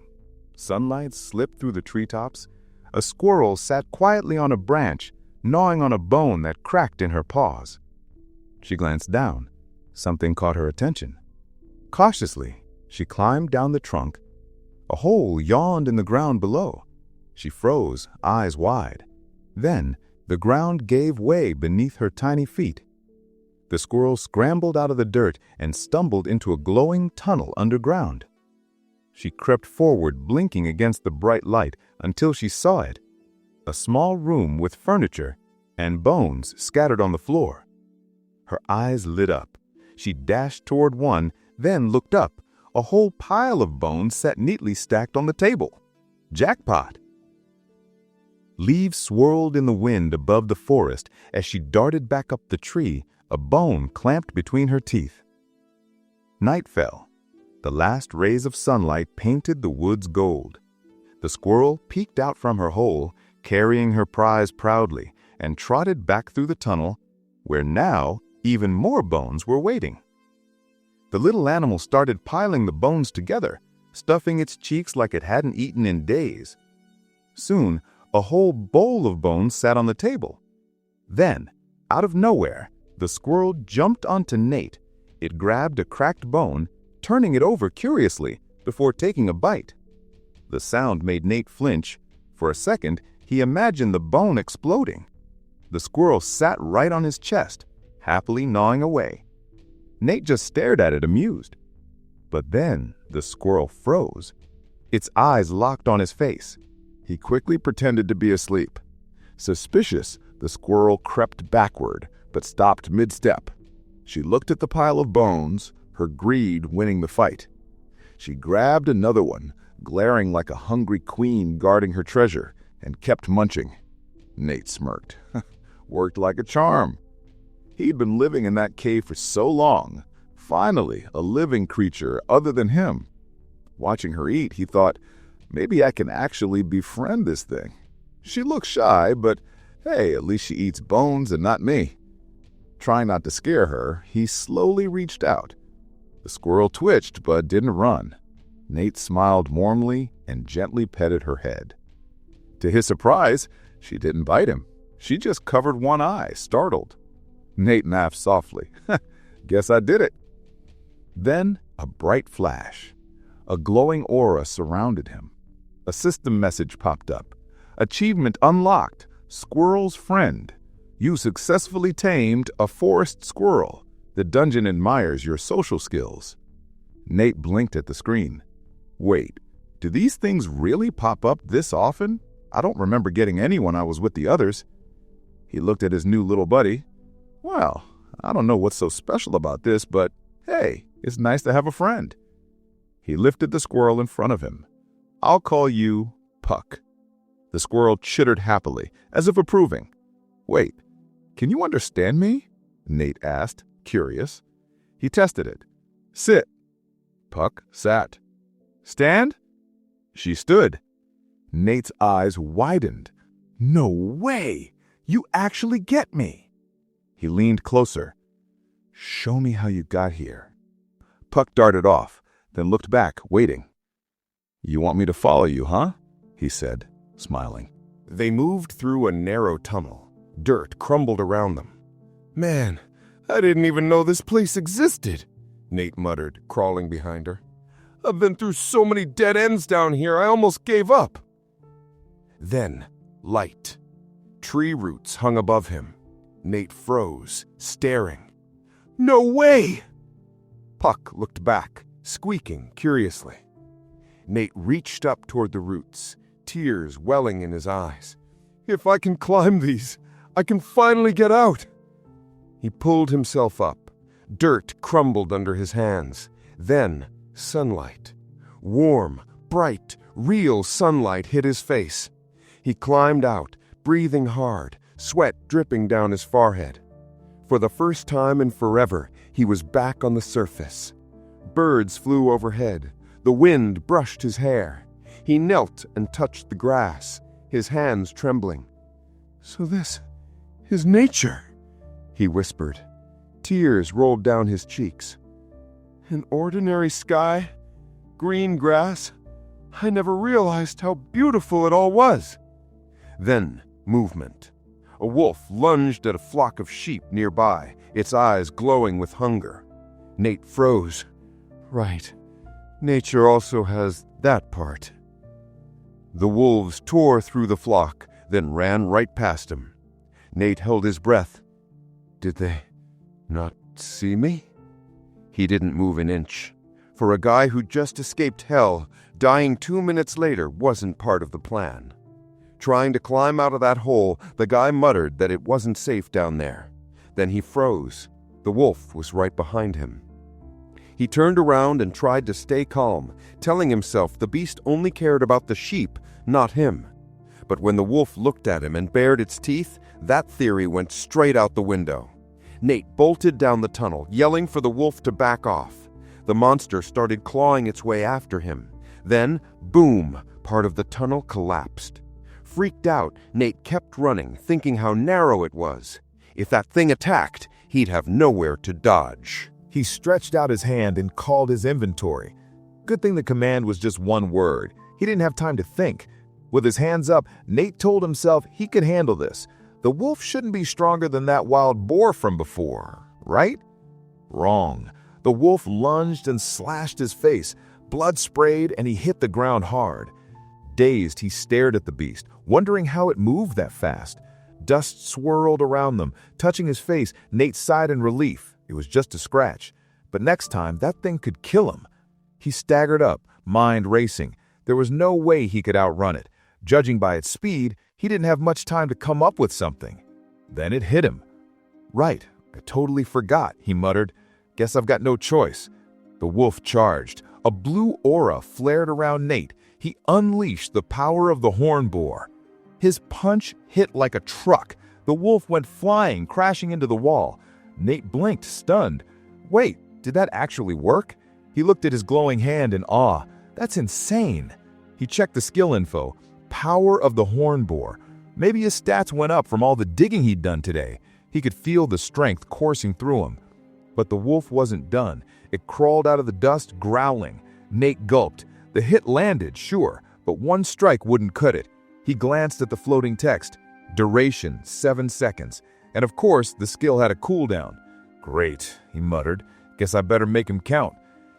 Sunlight slipped through the treetops. A squirrel sat quietly on a branch, gnawing on a bone that cracked in her paws. She glanced down. Something caught her attention. Cautiously, she climbed down the trunk. A hole yawned in the ground below. She froze, eyes wide. Then, the ground gave way beneath her tiny feet. The squirrel scrambled out of the dirt and stumbled into a glowing tunnel underground. She crept forward, blinking against the bright light, until she saw it. A small room with furniture and bones scattered on the floor. Her eyes lit up. She dashed toward one, then looked up. A whole pile of bones sat neatly stacked on the table. Jackpot! Leaves swirled in the wind above the forest as she darted back up the tree, a bone clamped between her teeth. Night fell. The last rays of sunlight painted the woods gold. The squirrel peeked out from her hole, carrying her prize proudly, and trotted back through the tunnel, where now even more bones were waiting. The little animal started piling the bones together, stuffing its cheeks like it hadn't eaten in days. Soon, a whole bowl of bones sat on the table. Then, out of nowhere, the squirrel jumped onto Nate. It grabbed a cracked bone, turning it over curiously before taking a bite. The sound made Nate flinch, For a second, he imagined the bone exploding. The squirrel sat right on his chest, happily gnawing away. Nate just stared at it, amused. But then the squirrel froze. Its eyes locked on his face. He quickly pretended to be asleep. Suspicious, the squirrel crept backward, but stopped mid-step. She looked at the pile of bones, her greed winning the fight. She grabbed another one, glaring like a hungry queen guarding her treasure, and kept munching. Nate smirked. Worked like a charm. He'd been living in that cave for so long. Finally, a living creature other than him. Watching her eat, he thought, maybe I can actually befriend this thing. She looks shy, but hey, at least she eats bones and not me. Trying not to scare her, he slowly reached out. The squirrel twitched but didn't run. Nate smiled warmly and gently petted her head. To his surprise, she didn't bite him. She just covered one eye, startled. Nate laughed softly. Guess I did it. Then a bright flash. A glowing aura surrounded him. A system message popped up. Achievement unlocked. Squirrel's friend. You successfully tamed a forest squirrel. The dungeon admires your social skills. Nate blinked at the screen. Wait, do these things really pop up this often? I don't remember getting any when I was with the others. He looked at his new little buddy. Well, I don't know what's so special about this, but hey, it's nice to have a friend. He lifted the squirrel in front of him. I'll call you Puck. The squirrel chittered happily, as if approving. Wait, can you understand me? Nate asked, curious. He tested it. Sit. Puck sat. Stand? She stood. Nate's eyes widened. No way! You actually get me! He leaned closer. Show me how you got here. Puck darted off, then looked back, waiting. You want me to follow you, huh? He said, smiling. They moved through a narrow tunnel. Dirt crumbled around them. Man, I didn't even know this place existed, Nate muttered, crawling behind her. I've been through so many dead ends down here, I almost gave up. Then, light. Tree roots hung above him. Nate froze, staring. No way! Puck looked back, squeaking curiously. Nate reached up toward the roots, tears welling in his eyes. If I can climb these, I can finally get out. He pulled himself up. Dirt crumbled under his hands. Then, sunlight. Warm, bright, real sunlight hit his face. He climbed out, breathing hard, sweat dripping down his forehead. For the first time in forever, he was back on the surface. Birds flew overhead. The wind brushed his hair. He knelt and touched the grass, his hands trembling. So this is nature, he whispered. Tears rolled down his cheeks. An ordinary sky, green grass. I never realized how beautiful it all was. Then, movement. A wolf lunged at a flock of sheep nearby, its eyes glowing with hunger. Nate froze. Right. Nature also has that part. The wolves tore through the flock, then ran right past him. Nate held his breath. Did they not see me? He didn't move an inch. For a guy who just escaped hell, dying 2 minutes later wasn't part of the plan. Trying to climb out of that hole, the guy muttered that it wasn't safe down there. Then he froze. The wolf was right behind him. He turned around and tried to stay calm, telling himself the beast only cared about the sheep, not him. But when the wolf looked at him and bared its teeth, that theory went straight out the window. Nate bolted down the tunnel, yelling for the wolf to back off. The monster started clawing its way after him. Then, boom, part of the tunnel collapsed. Freaked out, Nate kept running, thinking how narrow it was. If that thing attacked, he'd have nowhere to dodge. He stretched out his hand and called his inventory. Good thing the command was just one word. He didn't have time to think. With his hands up, Nate told himself he could handle this. The wolf shouldn't be stronger than that wild boar from before, right? Wrong. The wolf lunged and slashed his face. Blood sprayed and he hit the ground hard. Dazed, he stared at the beast, wondering how it moved that fast. Dust swirled around them, touching his face. Nate sighed in relief. It was just a scratch. But next time, that thing could kill him. He staggered up, mind racing. There was no way he could outrun it. Judging by its speed, he didn't have much time to come up with something. Then it hit him. "Right, I totally forgot," he muttered. "Guess I've got no choice." The wolf charged. A blue aura flared around Nate. He unleashed the power of the horn boar. His punch hit like a truck. The wolf went flying, crashing into the wall. Nate blinked, stunned. Wait, did that actually work? He looked at his glowing hand in awe. That's insane. He checked the skill info. Power of the horn boar. Maybe his stats went up from all the digging he'd done today. He could feel the strength coursing through him. But the wolf wasn't done. It crawled out of the dust, growling. Nate gulped. The hit landed, sure, but one strike wouldn't cut it. He glanced at the floating text. Duration, 7 seconds. And of course, the skill had a cooldown. Great, he muttered. Guess I better make him count.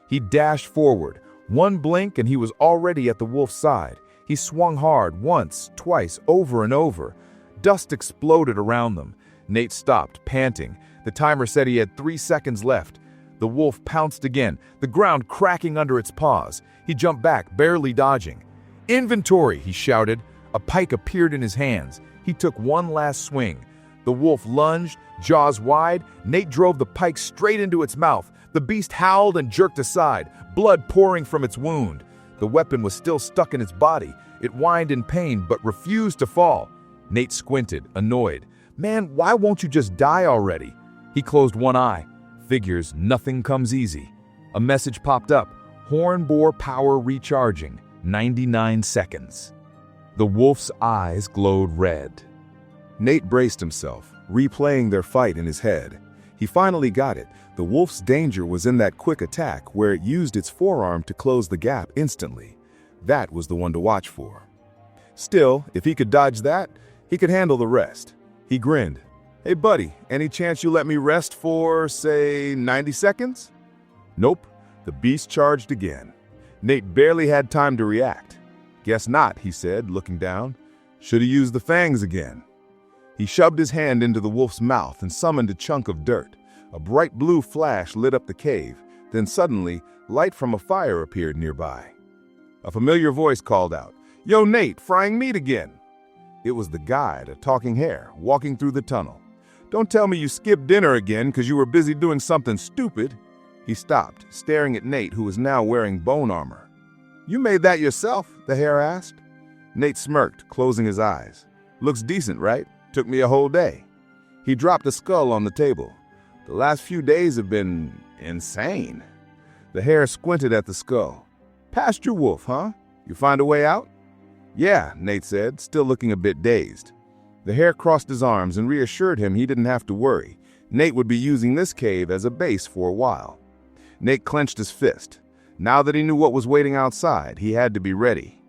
He dashed forward. One blink and he was already at the wolf's side. He swung hard, once, twice, over and over. Dust exploded around them. Nate stopped, panting. The timer said he had 3 seconds left. The wolf pounced again, the ground cracking under its paws. He jumped back, barely dodging. Inventory, he shouted. A pike appeared in his hands. He took one last swing. The wolf lunged, jaws wide. Nate drove the pike straight into its mouth. The beast howled and jerked aside, blood pouring from its wound. The weapon was still stuck in its body. It whined in pain, but refused to fall. Nate squinted, annoyed. Man, why won't you just die already? He closed one eye. Figures, nothing comes easy. A message popped up. Horn boar power recharging, 99 seconds. The wolf's eyes glowed red. Nate braced himself, replaying their fight in his head. He finally got it. The wolf's danger was in that quick attack where it used its forearm to close the gap instantly. That was the one to watch for. Still, if he could dodge that, he could handle the rest. He grinned. Hey buddy, any chance you let me rest for, say, 90 seconds? Nope. The beast charged again. Nate barely had time to react. Guess not, he said, looking down. Should have used the fangs again. He shoved his hand into the wolf's mouth and summoned a chunk of dirt. A bright blue flash lit up the cave. Then suddenly, light from a fire appeared nearby. A familiar voice called out, Yo, Nate, frying meat again. It was the guide, a talking hare, walking through the tunnel. Don't tell me you skipped dinner again because you were busy doing something stupid. He stopped, staring at Nate, who was now wearing bone armor. You made that yourself? The hare asked. Nate smirked, closing his eyes. Looks decent, right? Took me a whole day. He dropped a skull on the table. The last few days have been insane. The hare squinted at the skull. Pasture wolf, huh? You find a way out? Yeah, Nate said, still looking a bit dazed. The hare crossed his arms and reassured him he didn't have to worry. Nate would be using this cave as a base for a while. Nate clenched his fist. Now that he knew what was waiting outside, he had to be ready.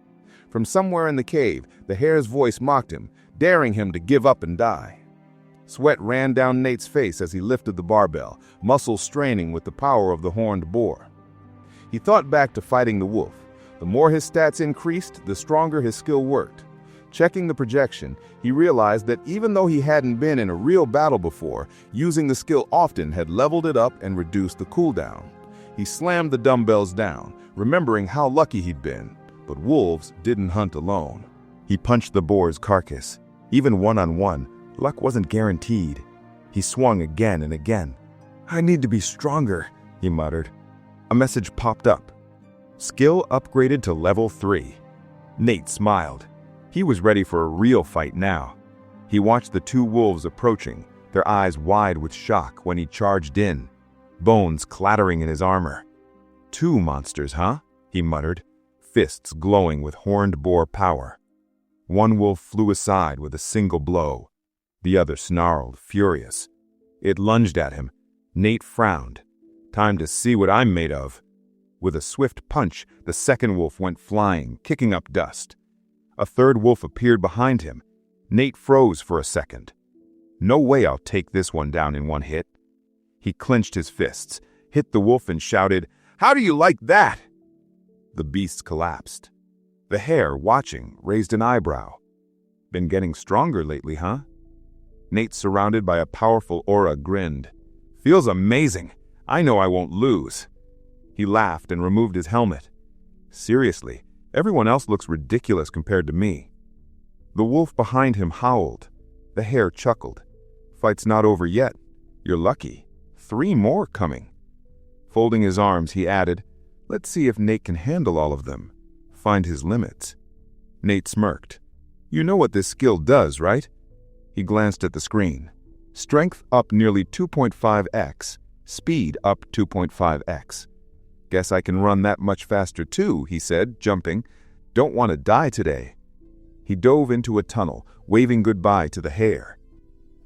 From somewhere in the cave, the hare's voice mocked him, daring him to give up and die. Sweat ran down Nate's face as he lifted the barbell, muscles straining with the power of the horned boar. He thought back to fighting the wolf. The more his stats increased, the stronger his skill worked. Checking the projection, he realized that even though he hadn't been in a real battle before, using the skill often had leveled it up and reduced the cooldown. He slammed the dumbbells down, remembering how lucky he'd been. But wolves didn't hunt alone. He punched the boar's carcass. Even one-on-one, luck wasn't guaranteed. He swung again and again. I need to be stronger, he muttered. A message popped up. Skill upgraded to level 3. Nate smiled. He was ready for a real fight now. He watched the two wolves approaching, their eyes wide with shock when he charged in, bones clattering in his armor. 2 monsters, huh? He muttered, fists glowing with horned boar power. One wolf flew aside with a single blow. The other snarled, furious. It lunged at him. Nate frowned. Time to see what I'm made of. With a swift punch, the second wolf went flying, kicking up dust. A third wolf appeared behind him. Nate froze for a second. No way I'll take this one down in one hit. He clenched his fists, hit the wolf and shouted, How do you like that? The beast collapsed. The hare, watching, raised an eyebrow. Been getting stronger lately, huh? Nate, surrounded by a powerful aura, grinned. Feels amazing. I know I won't lose. He laughed and removed his helmet. Seriously, everyone else looks ridiculous compared to me. The wolf behind him howled. The hare chuckled. Fight's not over yet. You're lucky. 3 more coming. Folding his arms, he added, let's see if Nate can handle all of them. Find his limits. Nate smirked. You know what this skill does, right? He glanced at the screen. Strength up nearly 2.5x. Speed up 2.5x. Guess I can run that much faster too, he said, jumping. Don't want to die today. He dove into a tunnel, waving goodbye to the hare.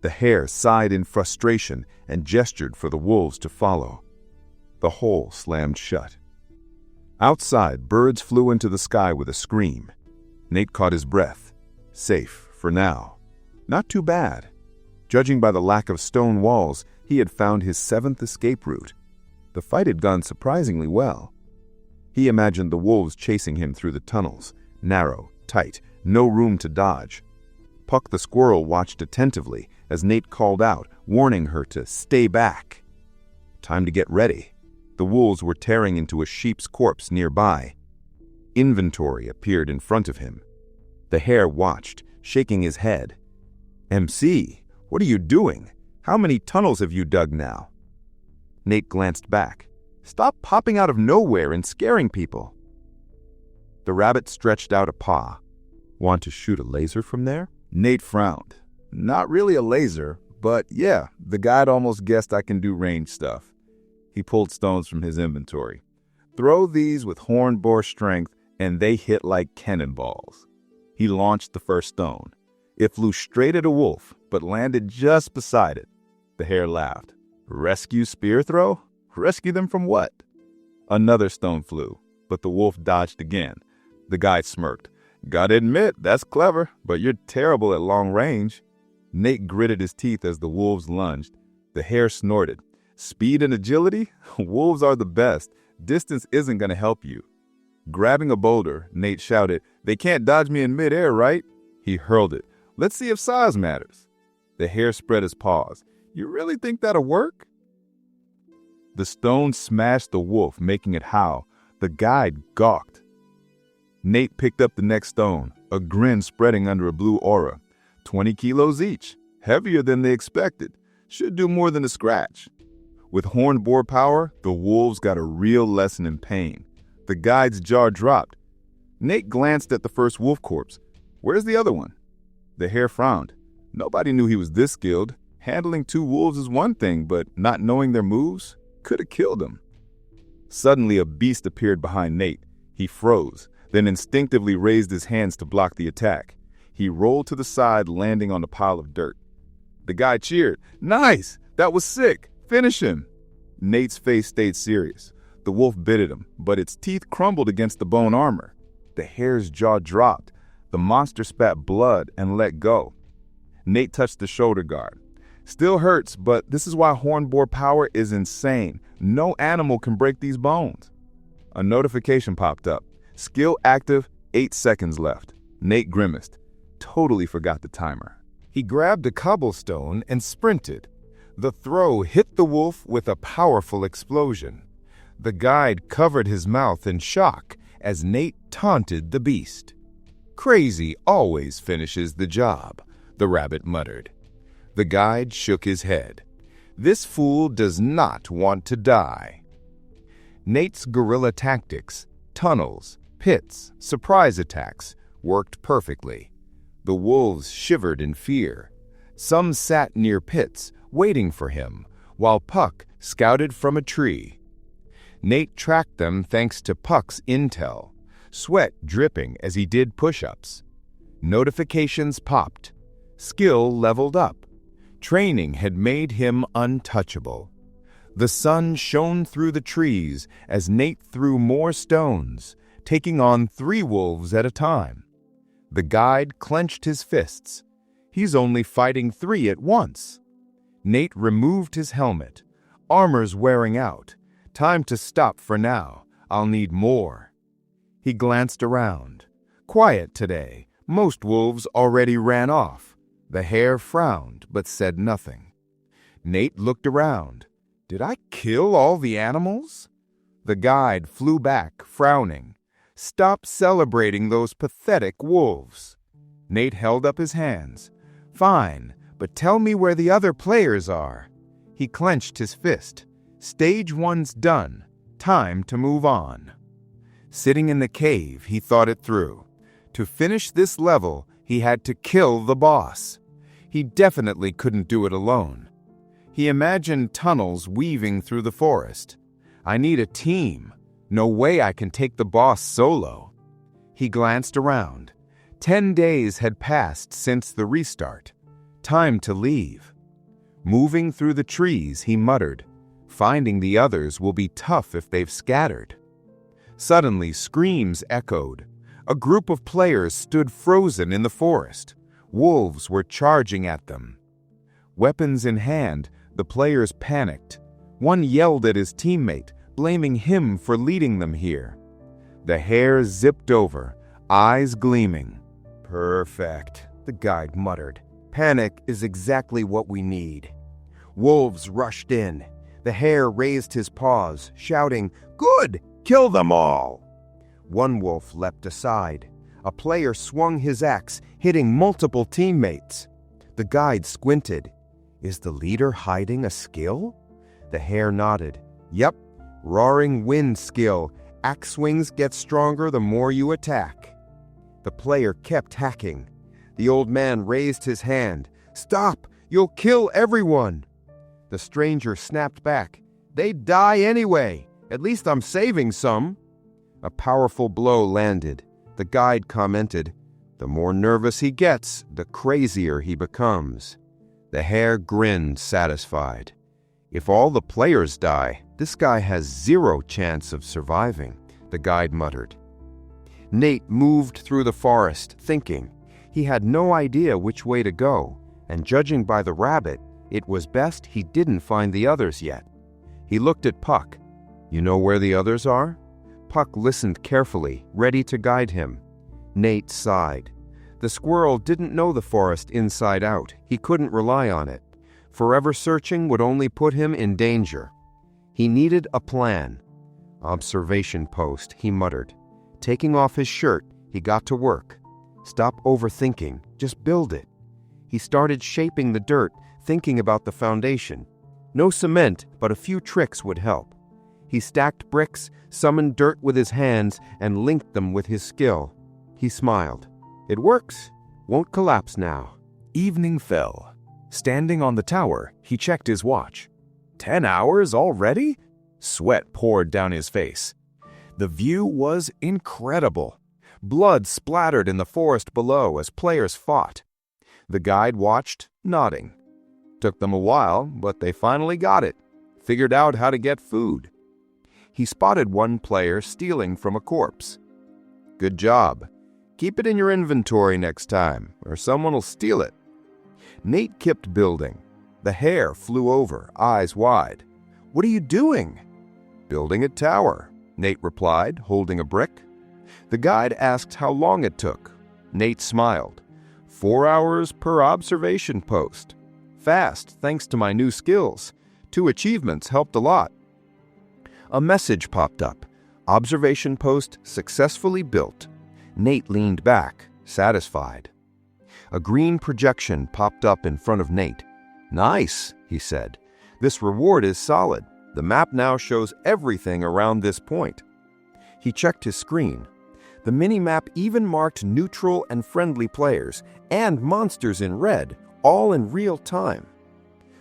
The hare sighed in frustration and gestured for the wolves to follow. The hole slammed shut. Outside, birds flew into the sky with a scream. Nate caught his breath. Safe, for now. Not too bad. Judging by the lack of stone walls, he had found his 7th escape route. The fight had gone surprisingly well. He imagined the wolves chasing him through the tunnels. Narrow, tight, no room to dodge. Puck the squirrel watched attentively as Nate called out, warning her to stay back. Time to get ready. The wolves were tearing into a sheep's corpse nearby. Inventory appeared in front of him. The hare watched, shaking his head. MC, what are you doing? How many tunnels have you dug now? Nate glanced back. Stop popping out of nowhere and scaring people. The rabbit stretched out a paw. Want to shoot a laser from there? Nate frowned. Not really a laser, but yeah, the guide almost guessed I can do range stuff. He pulled stones from his inventory. Throw these with horn bore strength and they hit like cannonballs. He launched the first stone. It flew straight at a wolf, but landed just beside it. The hare laughed. Rescue spear throw? Rescue them from what? Another stone flew, but the wolf dodged again. The guide smirked. Gotta admit, that's clever, but you're terrible at long range. Nate gritted his teeth as the wolves lunged. The hare snorted. Speed and agility? Wolves are the best. Distance isn't gonna help you. Grabbing a boulder, Nate shouted, They can't dodge me in midair, right? He hurled it. Let's see if size matters. The hare spread his paws. You really think that'll work? The stone smashed the wolf, making it howl. The guide gawked. Nate picked up the next stone, a grin spreading under a blue aura. 20 kilos each, heavier than they expected. Should do more than a scratch. With horn bore power, the wolves got a real lesson in pain. The guide's jaw dropped. Nate glanced at the first wolf corpse. Where's the other one? The hare frowned. Nobody knew he was this skilled. Handling 2 wolves is one thing, but not knowing their moves could have killed him. Suddenly, a beast appeared behind Nate. He froze, then instinctively raised his hands to block the attack. He rolled to the side, landing on a pile of dirt. The guy cheered. Nice! That was sick! Finish him! Nate's face stayed serious. The wolf bit at him, but its teeth crumbled against the bone armor. The hare's jaw dropped. The monster spat blood and let go. Nate touched the shoulder guard. Still hurts, but this is why horn bore power is insane. No animal can break these bones. A notification popped up. Skill active, 8 seconds left. Nate grimaced. Totally forgot the timer. He grabbed a cobblestone and sprinted. The throw hit the wolf with a powerful explosion. The guide covered his mouth in shock as Nate taunted the beast. Crazy always finishes the job, the rabbit muttered. The guide shook his head. This fool does not want to die. Nate's guerrilla tactics, tunnels, pits, surprise attacks worked perfectly. The wolves shivered in fear. Some sat near pits, waiting for him, while Puck scouted from a tree. Nate tracked them thanks to Puck's intel, sweat dripping as he did push-ups. Notifications popped. Skill leveled up. Training had made him untouchable. The sun shone through the trees as Nate threw more stones, taking on 3 wolves at a time. The guide clenched his fists. He's only fighting 3 at once. Nate removed his helmet. Armor's wearing out. Time to stop for now. I'll need more. He glanced around. quiet today. Most wolves already ran off. The hare frowned but said nothing. Nate looked around. Did I kill all the animals? The guide flew back, frowning. Stop celebrating those pathetic wolves. Nate held up his hands. Fine, but tell me where the other players are. He clenched his fist. Stage 1's done. Time to move on. Sitting in the cave, he thought it through. To finish this level, he had to kill the boss. He definitely couldn't do it alone. He imagined tunnels weaving through the forest. I need a team. No way I can take the boss solo. He glanced around. 10 days had passed since the restart. Time to leave. Moving through the trees, he muttered, "Finding the others will be tough if they've scattered." Suddenly, screams echoed. A group of players stood frozen in the forest. Wolves were charging at them. Weapons in hand, the players panicked. One yelled at his teammate, blaming him for leading them here. The hare zipped over, eyes gleaming. "Perfect," the guide muttered. "Panic is exactly what we need." Wolves rushed in. The hare raised his paws, shouting, "Good! Kill them all!" One wolf leapt aside. A player swung his axe, hitting multiple teammates. The guide squinted. Is the leader hiding a skill? The hare nodded. Yep, roaring wind skill. Axe swings get stronger the more you attack. The player kept hacking. The old man raised his hand. "Stop! You'll kill everyone!" The stranger snapped back. "They'd die anyway. At least I'm saving some." A powerful blow landed. The guide commented, "The more nervous he gets, the crazier he becomes." The hare grinned, satisfied. "If all the players die, this guy has 0 chance of surviving," the guide muttered. Nate moved through the forest, thinking. He had no idea which way to go, and judging by the rabbit, it was best he didn't find the others yet. He looked at Puck. "You know where the others are?" Puck listened carefully, ready to guide him. Nate sighed. The squirrel didn't know the forest inside out. He couldn't rely on it. Forever searching would only put him in danger. He needed a plan. "Observation post," he muttered. Taking off his shirt, he got to work. Stop overthinking, just build it. He started shaping the dirt, thinking about the foundation. No cement, but a few tricks would help. He stacked bricks, summoned dirt with his hands, and linked them with his skill. He smiled. It works. Won't collapse now. Evening fell. Standing on the tower, he checked his watch. 10 hours already? Sweat poured down his face. The view was incredible. Blood splattered in the forest below as players fought. The guide watched, nodding. Took them a while, but they finally got it. Figured out how to get food. He spotted one player stealing from a corpse. "Good job. Keep it in your inventory next time, or someone will steal it." Nate kept building. The hare flew over, eyes wide. "What are you doing?" "Building a tower," Nate replied, holding a brick. The guide asked how long it took. Nate smiled. 4 hours per observation post. Fast, thanks to my new skills. 2 achievements helped a lot. A message popped up. Observation post successfully built. Nate leaned back, satisfied. A green projection popped up in front of Nate. "Nice," he said. "This reward is solid. The map now shows everything around this point." He checked his screen. The mini-map even marked neutral and friendly players and monsters in red, all in real time.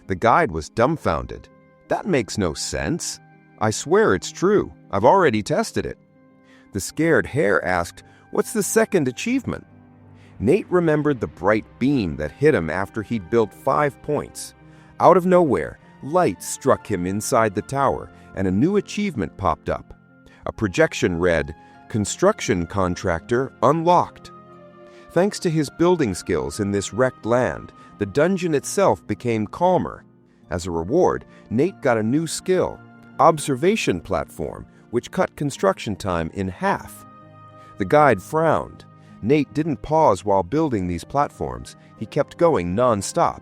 The guide was dumbfounded. "That makes no sense." "I swear it's true. I've already tested it." The scared hare asked, "What's the second achievement?" Nate remembered the bright beam that hit him after he'd built 5 points. Out of nowhere, light struck him inside the tower, and a new achievement popped up. A projection read, "Construction contractor unlocked." Thanks to his building skills in this wrecked land, the dungeon itself became calmer. As a reward, Nate got a new skill, observation platform, which cut construction time in half. The guide frowned. Nate didn't pause while building these platforms. He kept going non-stop.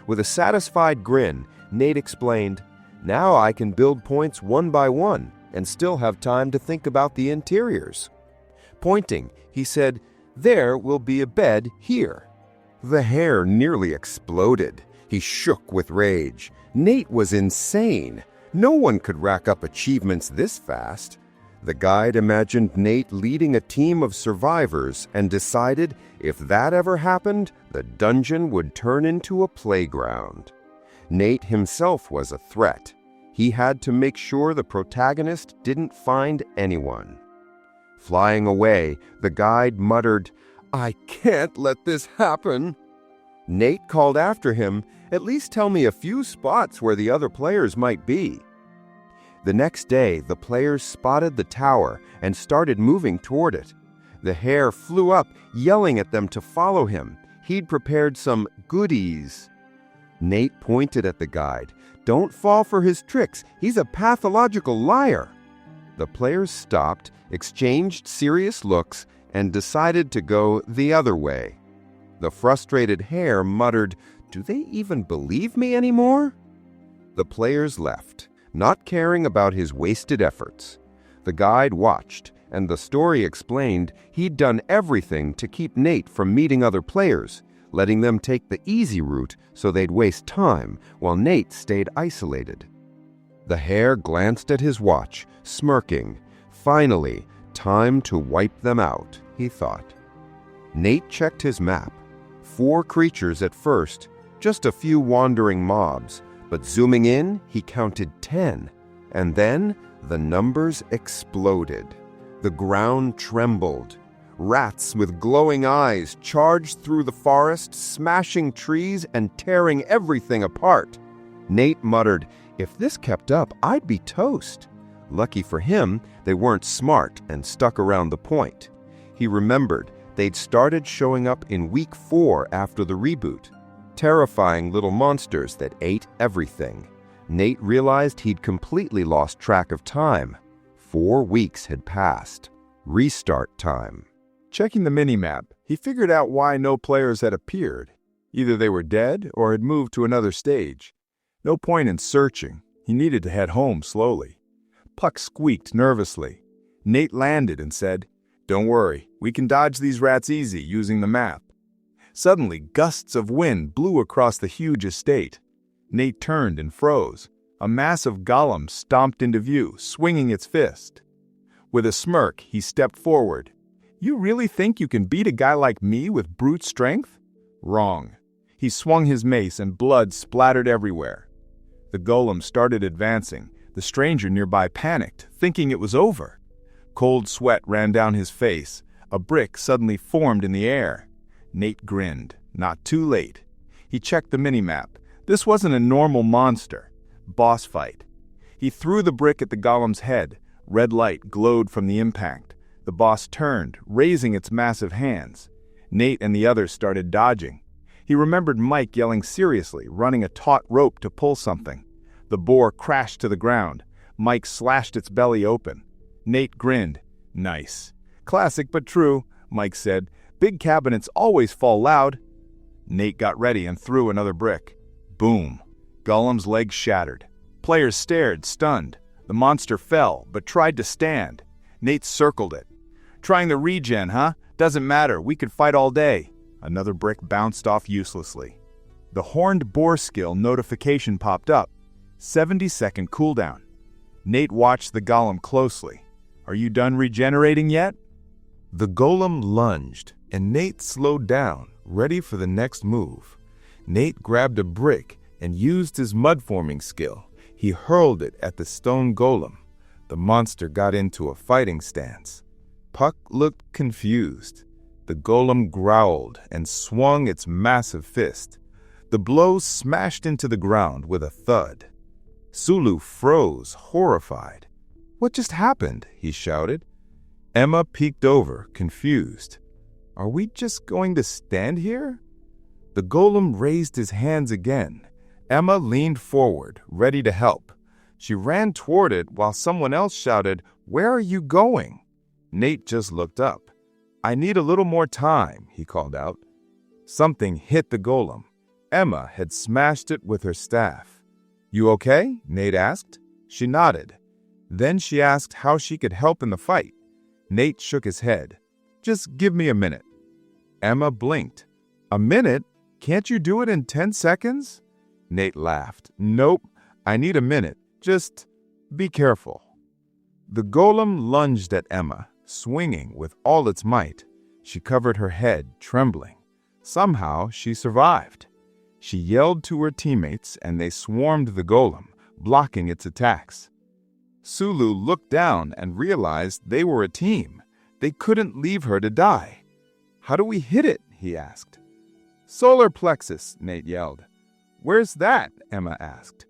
With a satisfied grin, Nate explained, "Now I can build points one by one and still have time to think about the interiors." Pointing, he said, "There will be a bed here." The hair nearly exploded. He shook with rage. Nate was insane. No one could rack up achievements this fast. The guide imagined Nate leading a team of survivors and decided if that ever happened, the dungeon would turn into a playground. Nate himself was a threat. He had to make sure the protagonist didn't find anyone. Flying away, the guide muttered, "I can't let this happen." Nate called after him, "At least tell me a few spots where the other players might be." The next day, the players spotted the tower and started moving toward it. The hare flew up, yelling at them to follow him. He'd prepared some goodies. Nate pointed at the guide. "Don't fall for his tricks. He's a pathological liar." The players stopped, exchanged serious looks, and decided to go the other way. The frustrated hare muttered, "Do they even believe me anymore?" The players left, not caring about his wasted efforts. The guide watched, and the story explained he'd done everything to keep Nate from meeting other players, letting them take the easy route so they'd waste time while Nate stayed isolated. The hare glanced at his watch, smirking. Finally, time to wipe them out, he thought. Nate checked his map. 4 creatures at first, just a few wandering mobs, but zooming in, he counted 10, and then the numbers exploded. The ground trembled. Rats with glowing eyes charged through the forest, smashing trees and tearing everything apart. Nate muttered, "If this kept up, I'd be toast." Lucky for him, they weren't smart and stuck around the point. He remembered they'd started showing up in week 4 after the reboot. Terrifying little monsters that ate everything. Nate realized he'd completely lost track of time. 4 weeks had passed. Restart time. Checking the mini-map, he figured out why no players had appeared. Either they were dead or had moved to another stage. No point in searching. He needed to head home slowly. Puck squeaked nervously. Nate landed and said, "Don't worry, we can dodge these rats easy using the map." Suddenly, gusts of wind blew across the huge estate. Nate turned and froze. A massive golem stomped into view, swinging its fist. With a smirk, he stepped forward. "You really think you can beat a guy like me with brute strength?" Wrong. He swung his mace and blood splattered everywhere. The golem started advancing. The stranger nearby panicked, thinking it was over. Cold sweat ran down his face. A brick suddenly formed in the air. Nate grinned. Not too late. He checked the mini-map. This wasn't a normal monster. Boss fight. He threw the brick at the golem's head. Red light glowed from the impact. The boss turned, raising its massive hands. Nate and the others started dodging. He remembered Mike yelling seriously, running a taut rope to pull something. The boar crashed to the ground. Mike slashed its belly open. Nate grinned. "Nice." "Classic but true," Mike said. "Big cabinets always fall loud." Nate got ready and threw another brick. Boom. Golem's legs shattered. Players stared, stunned. The monster fell, but tried to stand. Nate circled it. "Trying the regen, huh? Doesn't matter, we could fight all day." Another brick bounced off uselessly. The horned boar skill notification popped up. 70-second cooldown. Nate watched the golem closely. "Are you done regenerating yet?" The golem lunged, and Nate slowed down, ready for the next move. Nate grabbed a brick and used his mud-forming skill. He hurled it at the stone golem. The monster got into a fighting stance. Puck looked confused. The golem growled and swung its massive fist. The blow smashed into the ground with a thud. Sulu froze, horrified. "What just happened?" he shouted. Emma peeked over, confused. "Are we just going to stand here?" The golem raised his hands again. Emma leaned forward, ready to help. She ran toward it while someone else shouted, "Where are you going?" Nate just looked up. I need a little more time, he called out. Something hit the golem. Emma had smashed it with her staff. You okay? Nate asked. She nodded. Then she asked how she could help in the fight. Nate shook his head. Just give me a minute. Emma blinked. A minute? Can't you do it in 10 seconds? Nate laughed. Nope, I need a minute. Just be careful. The golem lunged at Emma, swinging with all its might. She covered her head, trembling. Somehow, she survived. She yelled to her teammates, and they swarmed the golem, blocking its attacks. Sulu looked down and realized they were a team. They couldn't leave her to die. How do we hit it? He asked. Solar plexus, Nate yelled. Where's that? Emma asked.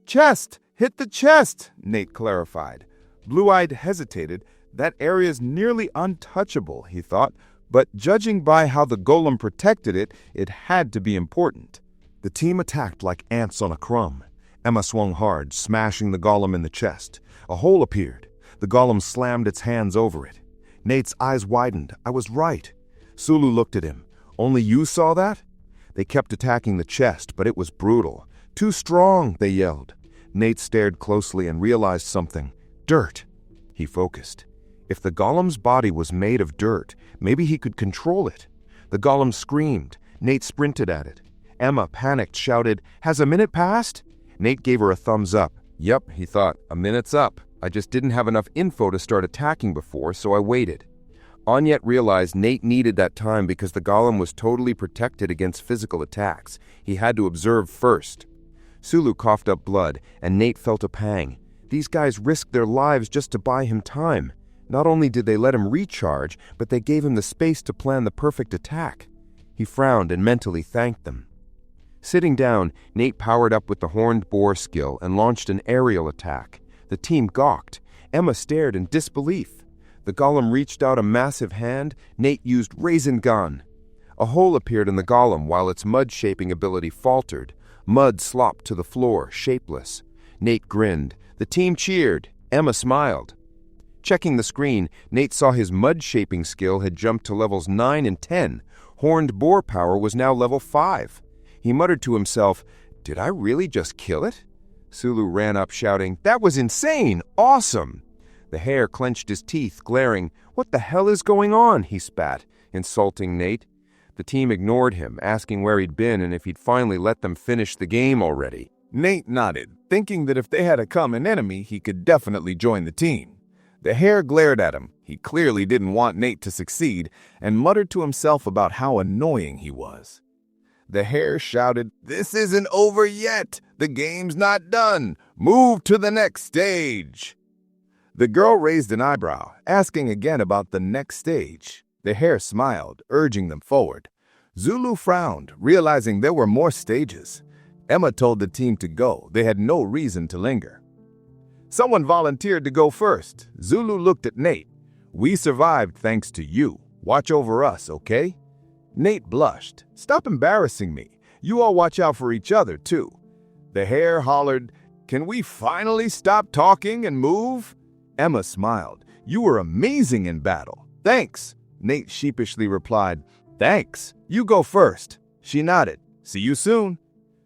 Chest! Hit the chest, Nate clarified. Blue-Eyed hesitated. That area's nearly untouchable, he thought, but judging by how the golem protected it, it had to be important. The team attacked like ants on a crumb. Emma swung hard, smashing the golem in the chest. A hole appeared. The golem slammed its hands over it. Nate's eyes widened. I was right. Sulu looked at him. Only you saw that? They kept attacking the chest, but it was brutal. Too strong, they yelled. Nate stared closely and realized something. Dirt. He focused. If the golem's body was made of dirt, maybe he could control it. The golem screamed. Nate sprinted at it. Emma, panicked, shouted, Has a minute passed? Nate gave her a thumbs up. Yep, he thought, a minute's up. I just didn't have enough info to start attacking before, so I waited. Onyet realized Nate needed that time because the golem was totally protected against physical attacks. He had to observe first. Sulu coughed up blood, and Nate felt a pang. These guys risked their lives just to buy him time. Not only did they let him recharge, but they gave him the space to plan the perfect attack. He frowned and mentally thanked them. Sitting down, Nate powered up with the horned boar skill and launched an aerial attack. The team gawked. Emma stared in disbelief. The golem reached out a massive hand. Nate used Raisin Gun. A hole appeared in the golem while its mud-shaping ability faltered. Mud slopped to the floor, shapeless. Nate grinned. The team cheered. Emma smiled. Checking the screen, Nate saw his mud-shaping skill had jumped to levels 9 and 10. Horned boar power was now level 5. He muttered to himself, Did I really just kill it? Sulu ran up shouting, That was insane! Awesome! The hare clenched his teeth, glaring. What the hell is going on? He spat, insulting Nate. The team ignored him, asking where he'd been and if he'd finally let them finish the game already. Nate nodded, thinking that if they had a common enemy, he could definitely join the team. The hare glared at him. He clearly didn't want Nate to succeed, and muttered to himself about how annoying he was. The hare shouted, This isn't over yet! The game's not done! Move to the next stage! The girl raised an eyebrow, asking again about the next stage. The hare smiled, urging them forward. Zulu frowned, realizing there were more stages. Emma told the team to go. They had no reason to linger. Someone volunteered to go first. Zulu looked at Nate. We survived thanks to you. Watch over us, okay? Nate blushed. Stop embarrassing me. You all watch out for each other, too. The hare hollered, Can we finally stop talking and move? Emma smiled. You were amazing in battle. Thanks. Nate sheepishly replied, Thanks. You go first. She nodded. See you soon.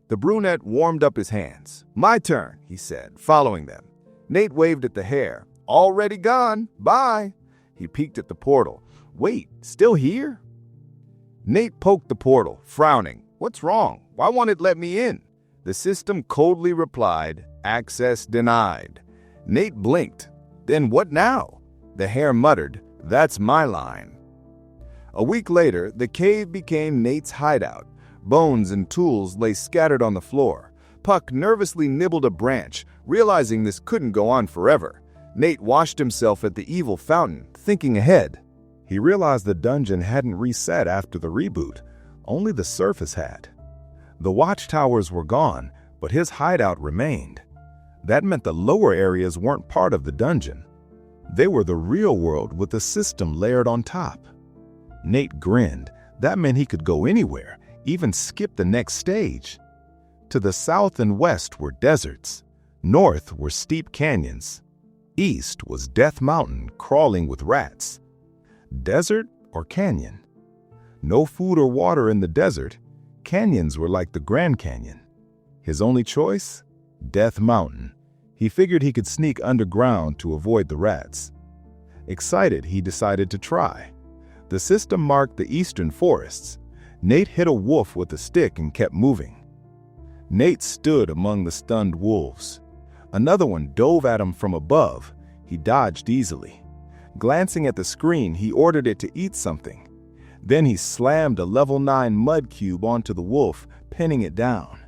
The brunette warmed up his hands. My turn, he said, following them. Nate waved at the hare. Already gone. Bye. He peeked at the portal. Wait, still here? Nate poked the portal, frowning. What's wrong? Why won't it let me in? The system coldly replied, Access denied. Nate blinked. Then what now? The hare muttered, That's my line. A week later, the cave became Nate's hideout. Bones and tools lay scattered on the floor. Puck nervously nibbled a branch, realizing this couldn't go on forever. Nate washed himself at the evil fountain, thinking ahead. He realized the dungeon hadn't reset after the reboot. Only the surface had. The watchtowers were gone, but his hideout remained. That meant the lower areas weren't part of the dungeon. They were the real world with the system layered on top. Nate grinned. That meant he could go anywhere, even skip the next stage. To the south and west were deserts. North were steep canyons. East was Death Mountain crawling with rats. Desert? or canyon. No food or water in the desert. Canyons were like the Grand Canyon. His only choice? Death Mountain. He figured he could sneak underground to avoid the rats. Excited, he decided to try. The system marked the eastern forests. Nate hit a wolf with a stick and kept moving. Nate stood among the stunned wolves. Another one dove at him from above. He dodged easily. Glancing at the screen, he ordered it to eat something. Then he slammed a level 9 mud cube onto the wolf, pinning it down.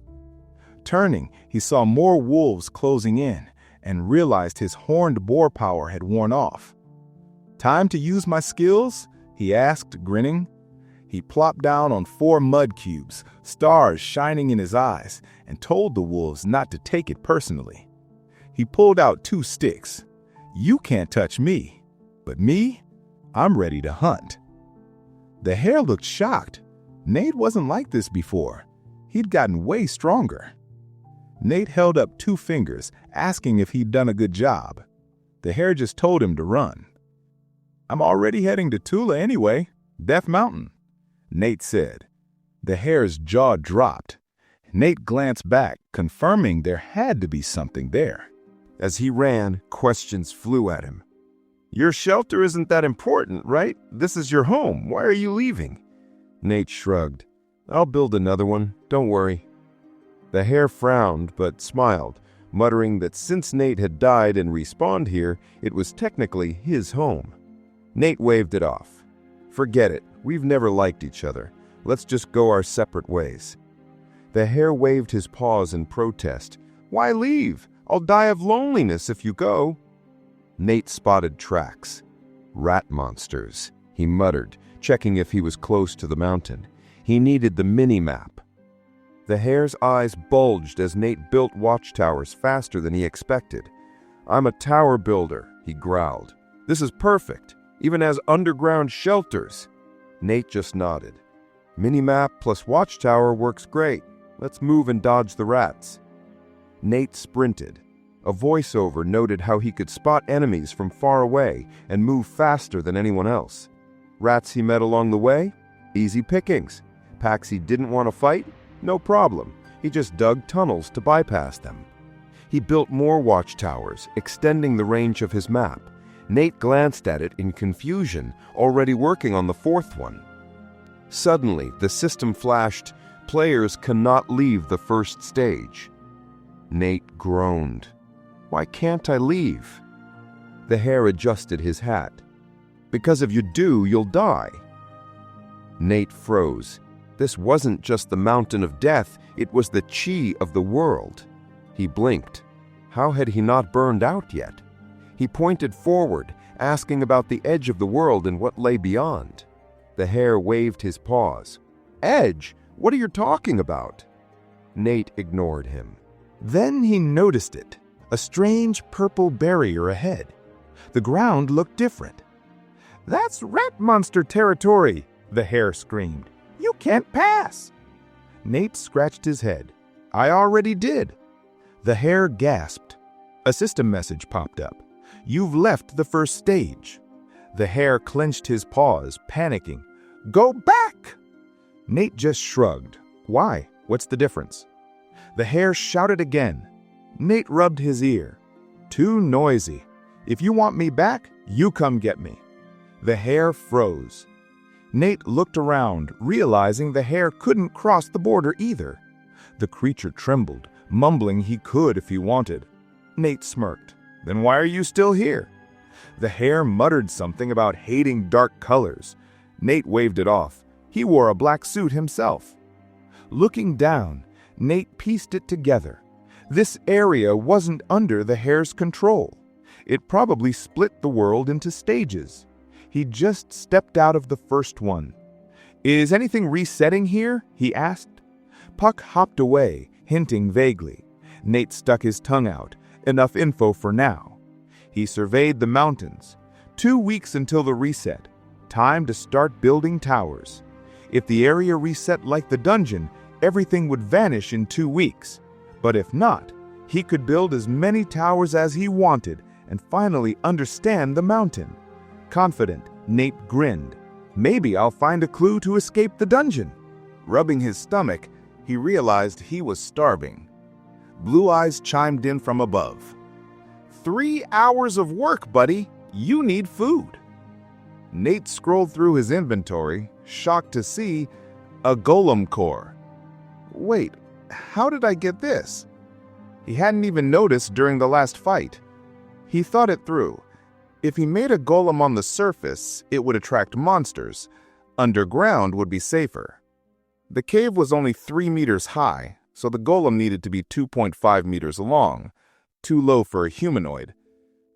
Turning, he saw more wolves closing in and realized his horned boar power had worn off. "Time to use my skills?" he asked, grinning. He plopped down on 4 mud cubes, stars shining in his eyes, and told the wolves not to take it personally. He pulled out 2 sticks. "You can't touch me, but me, I'm ready to hunt." The hare looked shocked. Nate wasn't like this before. He'd gotten way stronger. Nate held up 2 fingers, asking if he'd done a good job. The hare just told him to run. "I'm already heading to Tula anyway, Death Mountain," Nate said. The hare's jaw dropped. Nate glanced back, confirming there had to be something there. As he ran, questions flew at him. "Your shelter isn't that important, right? This is your home. Why are you leaving?" Nate shrugged. "I'll build another one. Don't worry." The hare frowned but smiled, muttering that since Nate had died and respawned here, it was technically his home. Nate waved it off. "Forget it. We've never liked each other. Let's just go our separate ways." The hare waved his paws in protest. "Why leave? I'll die of loneliness if you go." Nate spotted tracks. "Rat monsters," he muttered, checking if he was close to the mountain. He needed the mini-map. The hare's eyes bulged as Nate built watchtowers faster than he expected. "I'm a tower builder," he growled. "This is perfect. Even has underground shelters." Nate just nodded. "Mini-map plus watchtower works great. Let's move and dodge the rats." Nate sprinted. A voiceover noted how he could spot enemies from far away and move faster than anyone else. Rats he met along the way? Easy pickings. Packs he didn't want to fight? No problem. He just dug tunnels to bypass them. He built more watchtowers, extending the range of his map. Nate glanced at it in confusion, already working on the 4th one. Suddenly, the system flashed, "Players cannot leave the first stage." Nate groaned. "Why can't I leave?" The hare adjusted his hat. "Because if you do, you'll die." Nate froze. This wasn't just the mountain of death, it was the chi of the world. He blinked. How had he not burned out yet? He pointed forward, asking about the edge of the world and what lay beyond. The hare waved his paws. "Edge? What are you talking about?" Nate ignored him. Then he noticed it. A strange purple barrier ahead. The ground looked different. "That's rat monster territory," the hare screamed. "You can't pass." Nate scratched his head. "I already did." The hare gasped. A system message popped up. "You've left the first stage." The hare clenched his paws, panicking. "Go back!" Nate just shrugged. "Why? What's the difference?" The hare shouted again. Nate rubbed his ear. "Too noisy. If you want me back, you come get me." The hare froze. Nate looked around, realizing the hare couldn't cross the border either. The creature trembled, mumbling he could if he wanted. Nate smirked. "Then why are you still here?" The hare muttered something about hating dark colors. Nate waved it off. He wore a black suit himself. Looking down, Nate pieced it together. This area wasn't under the hare's control. It probably split the world into stages. He just stepped out of the first one. "Is anything resetting here?" he asked. Puck hopped away, hinting vaguely. Nate stuck his tongue out. Enough info for now. He surveyed the mountains. 2 weeks until the reset. Time to start building towers. If the area reset like the dungeon, everything would vanish in 2 weeks. But if not, he could build as many towers as he wanted and finally understand the mountain. Confident, Nate grinned. Maybe I'll find a clue to escape the dungeon. Rubbing his stomach, he realized he was starving. Blue eyes chimed in from above. 3 hours of work, buddy. You need food. Nate scrolled through his inventory, shocked to see a golem core. Wait, how did I get this? He hadn't even noticed during the last fight. He thought it through. If he made a golem on the surface, it would attract monsters. Underground would be safer. The cave was only 3 meters high, so the golem needed to be 2.5 meters long. Too low for a humanoid.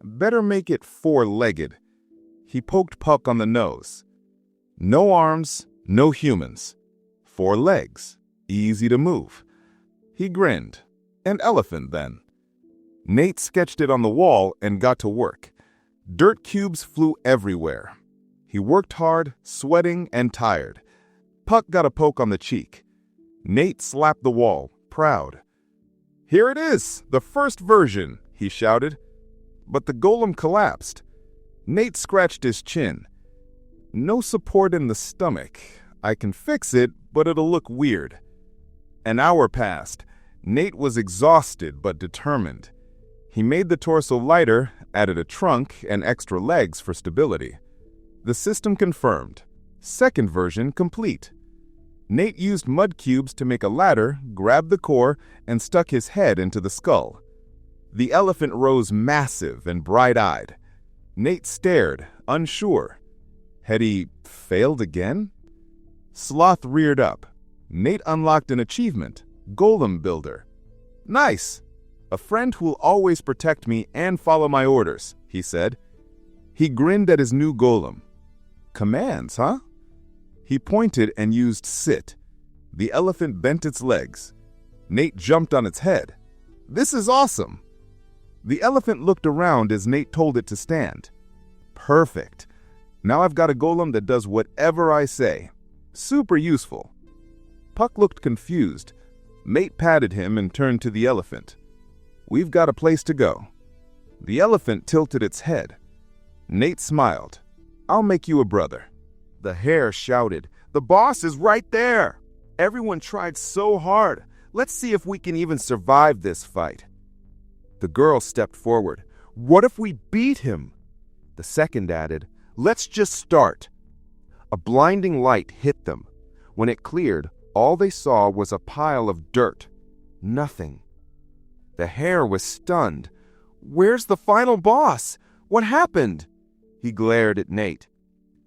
Better make it 4-legged. He poked Puck on the nose. No arms, no humans. 4 legs. Easy to move. He grinned. An elephant, then. Nate sketched it on the wall and got to work. Dirt cubes flew everywhere. He worked hard, sweating and tired. Puck got a poke on the cheek. Nate slapped the wall, proud. "Here it is, the first version," he shouted. But the golem collapsed. Nate scratched his chin. "No support in the stomach. I can fix it, but it'll look weird." An hour passed. Nate was exhausted but determined. He made the torso lighter, added a trunk and extra legs for stability. The system confirmed. Second version complete. Nate used mud cubes to make a ladder, grabbed the core, and stuck his head into the skull. The elephant rose massive and bright-eyed. Nate stared, unsure. Had he failed again? Sloth reared up. Nate unlocked an achievement, Golem Builder. "Nice! A friend who'll always protect me and follow my orders," he said. He grinned at his new golem. "Commands, huh?" He pointed and used sit. The elephant bent its legs. Nate jumped on its head. "This is awesome!" The elephant looked around as Nate told it to stand. "Perfect. Now I've got a golem that does whatever I say. Super useful." Puck looked confused. Nate patted him and turned to the elephant. "We've got a place to go." The elephant tilted its head. Nate smiled. "I'll make you a brother." The hare shouted, "The boss is right there! Everyone tried so hard. Let's see if we can even survive this fight." The girl stepped forward. "What if we beat him?" The second added, "Let's just start." A blinding light hit them. When it cleared, all they saw was a pile of dirt. Nothing. The hare was stunned. "Where's the final boss? What happened?" He glared at Nate.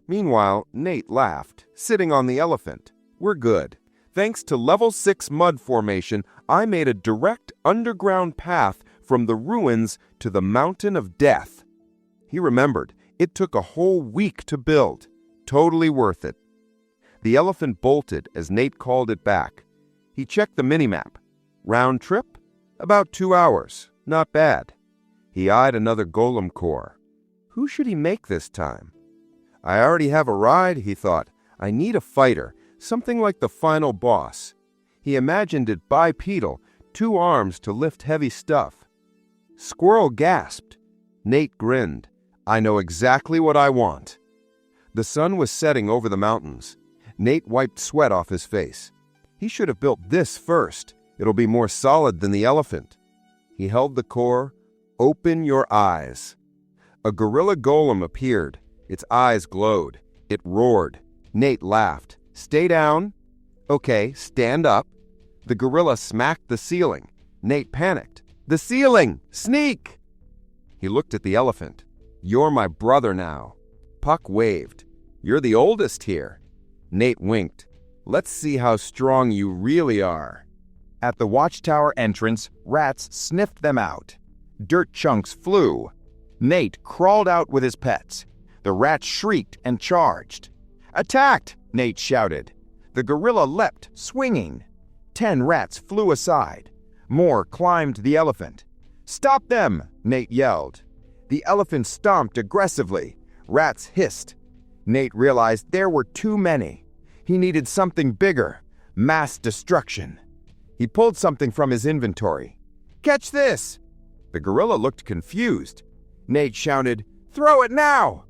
Meanwhile, Nate laughed, sitting on the elephant. "We're good. Thanks to level 6 mud formation, I made a direct underground path from the ruins to the Mountain of Death." He remembered, it took a whole week to build. Totally worth it. The elephant bolted as Nate called it back. He checked the minimap. Round trip? About 2 hours. Not bad. He eyed another golem core. Who should he make this time? "I already have a ride," he thought. "I need a fighter, something like the final boss." He imagined it bipedal, 2 arms to lift heavy stuff. Squirrel gasped. Nate grinned. "I know exactly what I want." The sun was setting over the mountains. Nate wiped sweat off his face. He should have built this first. It'll be more solid than the elephant. He held the core. "Open your eyes." A gorilla golem appeared. Its eyes glowed. It roared. Nate laughed. "Stay down." "Okay, stand up." The gorilla smacked the ceiling. Nate panicked. "The ceiling! Sneak!" He looked at the elephant. "You're my brother now." Puck waved. "You're the oldest here." Nate winked. "Let's see how strong you really are." At the watchtower entrance, rats sniffed them out. Dirt chunks flew. Nate crawled out with his pets. The rats shrieked and charged. "Attacked!" Nate shouted. The gorilla leapt, swinging. 10 rats flew aside. More climbed the elephant. "Stop them!" Nate yelled. The elephant stomped aggressively. Rats hissed. Nate realized there were too many. He needed something bigger. Mass destruction. He pulled something from his inventory. "Catch this!" The gorilla looked confused. Nate shouted, "Throw it now!"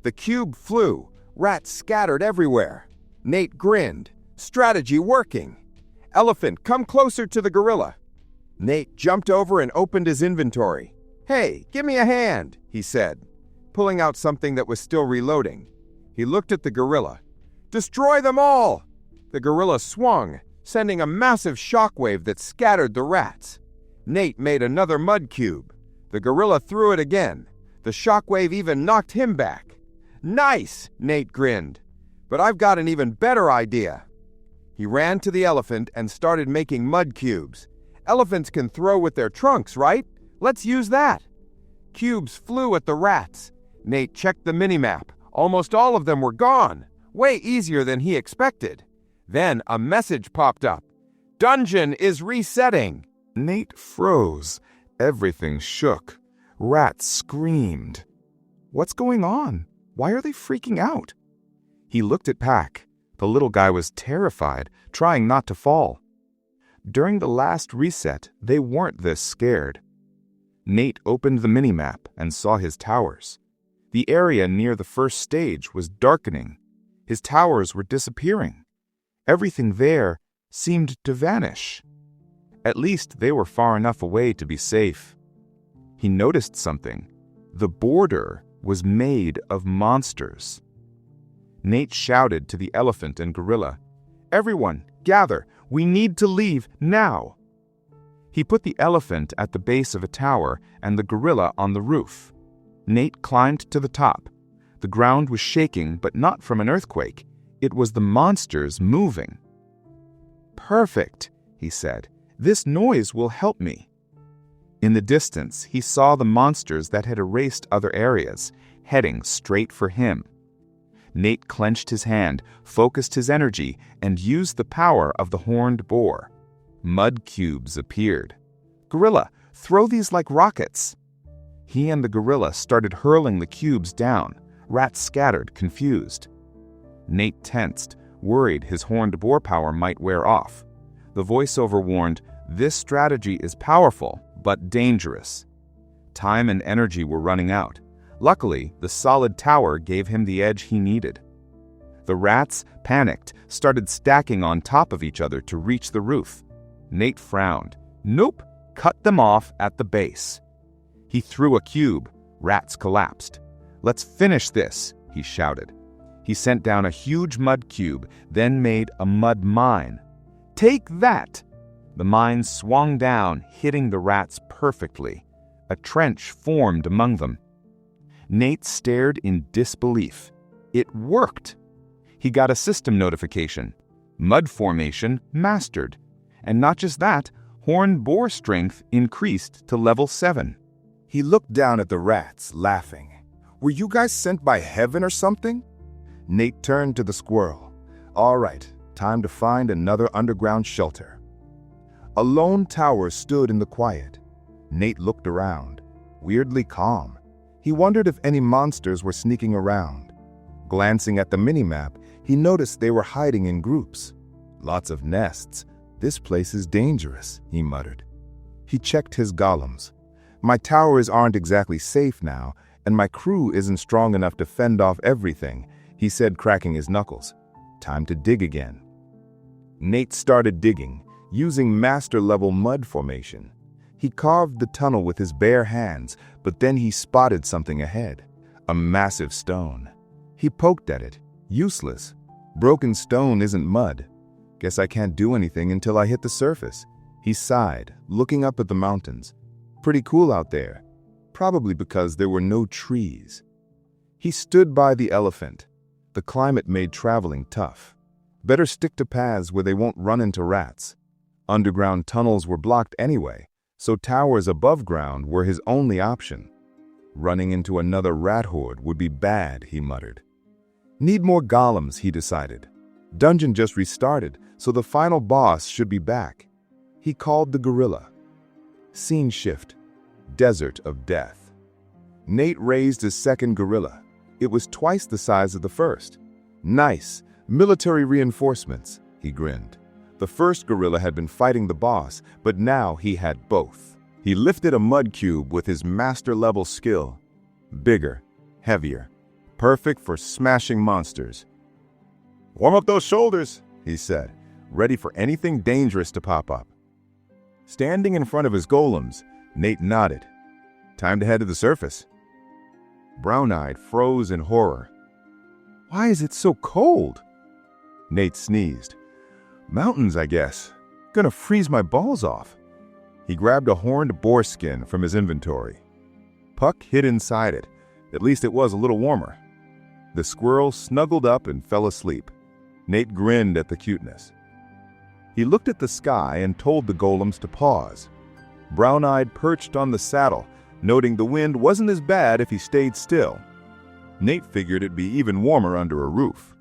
The cube flew. Rats scattered everywhere. Nate grinned. Strategy working. Elephant, come closer to the gorilla. Nate jumped over and opened his inventory. Hey, give me a hand, he said, pulling out something that was still reloading. He looked at the gorilla. Destroy them all! The gorilla swung, sending a massive shockwave that scattered the rats. Nate made another mud cube. The gorilla threw it again. The shockwave even knocked him back. Nice, Nate grinned. But I've got an even better idea. He ran to the elephant and started making mud cubes. Elephants can throw with their trunks, right? Let's use that. Cubes flew at the rats. Nate checked the minimap. Almost all of them were gone. Way easier than he expected. Then a message popped up. Dungeon is resetting. Nate froze. Everything shook. Rats screamed. What's going on? Why are they freaking out? He looked at Pack. The little guy was terrified, trying not to fall. During the last reset, they weren't this scared. Nate opened the minimap and saw his towers. The area near the first stage was darkening. His towers were disappearing. Everything there seemed to vanish. At least they were far enough away to be safe. He noticed something. The border was made of monsters. Nate shouted to the elephant and gorilla, "Everyone, gather! We need to leave now!" He put the elephant at the base of a tower and the gorilla on the roof. Nate climbed to the top. The ground was shaking, but not from an earthquake. It was the monsters moving. "Perfect," he said. "This noise will help me." In the distance, he saw the monsters that had erased other areas, heading straight for him. Nate clenched his hand, focused his energy, and used the power of the horned boar. Mud cubes appeared. "Gorilla, throw these like rockets." He and the gorilla started hurling the cubes down. Rats scattered, confused. Nate tensed, worried his horned boar power might wear off. The voiceover warned, "This strategy is powerful, but dangerous." Time and energy were running out. Luckily, the solid tower gave him the edge he needed. The rats, panicked, started stacking on top of each other to reach the roof. Nate frowned. "Nope, cut them off at the base." He threw a cube. Rats collapsed. "Let's finish this," he shouted. He sent down a huge mud cube, then made a mud mine. "Take that!" The mine swung down, hitting the rats perfectly. A trench formed among them. Nate stared in disbelief. It worked. He got a system notification. Mud formation mastered. And not just that, horned boar strength increased to level 7. He looked down at the rats, laughing. "Were you guys sent by heaven or something?" Nate turned to the squirrel. "All right, time to find another underground shelter." A lone tower stood in the quiet. Nate looked around, weirdly calm. He wondered if any monsters were sneaking around. Glancing at the minimap, he noticed they were hiding in groups. "Lots of nests. This place is dangerous," he muttered. He checked his golems. "My towers aren't exactly safe now, and my crew isn't strong enough to fend off everything," he said, cracking his knuckles. "Time to dig again." Nate started digging, using master-level mud formation. He carved the tunnel with his bare hands, but then he spotted something ahead. A massive stone. He poked at it. Useless. Broken stone isn't mud. Guess I can't do anything until I hit the surface. He sighed, looking up at the mountains. Pretty cool out there. Probably because there were no trees. He stood by the elephant. The climate made traveling tough. Better stick to paths where they won't run into rats. Underground tunnels were blocked anyway, so towers above ground were his only option. Running into another rat horde would be bad, he muttered. Need more golems, he decided. Dungeon just restarted, so the final boss should be back. He called the gorilla. Scene shift. Desert of death. Nate raised his second gorilla. It was twice the size of the first. Nice. Military reinforcements, he grinned. The first gorilla had been fighting the boss, but now he had both. He lifted a mud cube with his master-level skill. Bigger, heavier. perfect for smashing monsters. "Warm up those shoulders," he said, ready for anything dangerous to pop up. Standing in front of his golems, Nate nodded. Time to head to the surface. Brown-Eyed froze in horror. "Why is it so cold?" Nate sneezed. "Mountains, I guess. Gonna freeze my balls off." He grabbed a horned boar skin from his inventory. Puck hid inside it. At least it was a little warmer. The squirrel snuggled up and fell asleep. Nate grinned at the cuteness. He looked at the sky and told the golems to pause. Brown-Eyed perched on the saddle, noting the wind wasn't as bad if he stayed still. Nate figured it'd be even warmer under a roof.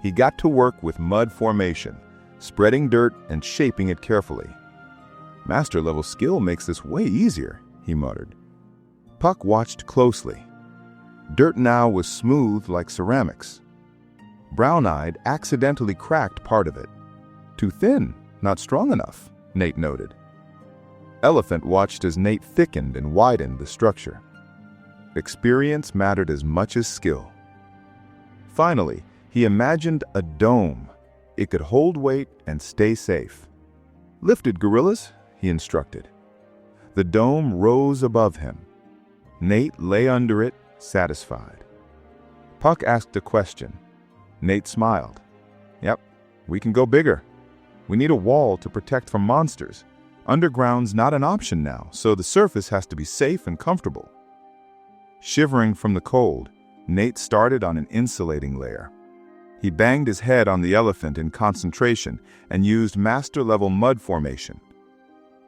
He got to work with mud formation, spreading dirt and shaping it carefully. "Master-level skill makes this way easier," he muttered. Puck watched closely. Dirt now was smooth like ceramics. Brown-Eyed accidentally cracked part of it. "Too thin, not strong enough," Nate noted. Elephant watched as Nate thickened and widened the structure. Experience mattered as much as skill. Finally, he imagined a dome. It could hold weight and stay safe. "Lifted, gorillas," he instructed. The dome rose above him. Nate lay under it, satisfied. Puck asked a question. Nate smiled. "Yep, we can go bigger. We need a wall to protect from monsters. Underground's not an option now, so the surface has to be safe and comfortable." Shivering from the cold, Nate started on an insulating layer. He banged his head on the elephant in concentration and used master-level mud formation.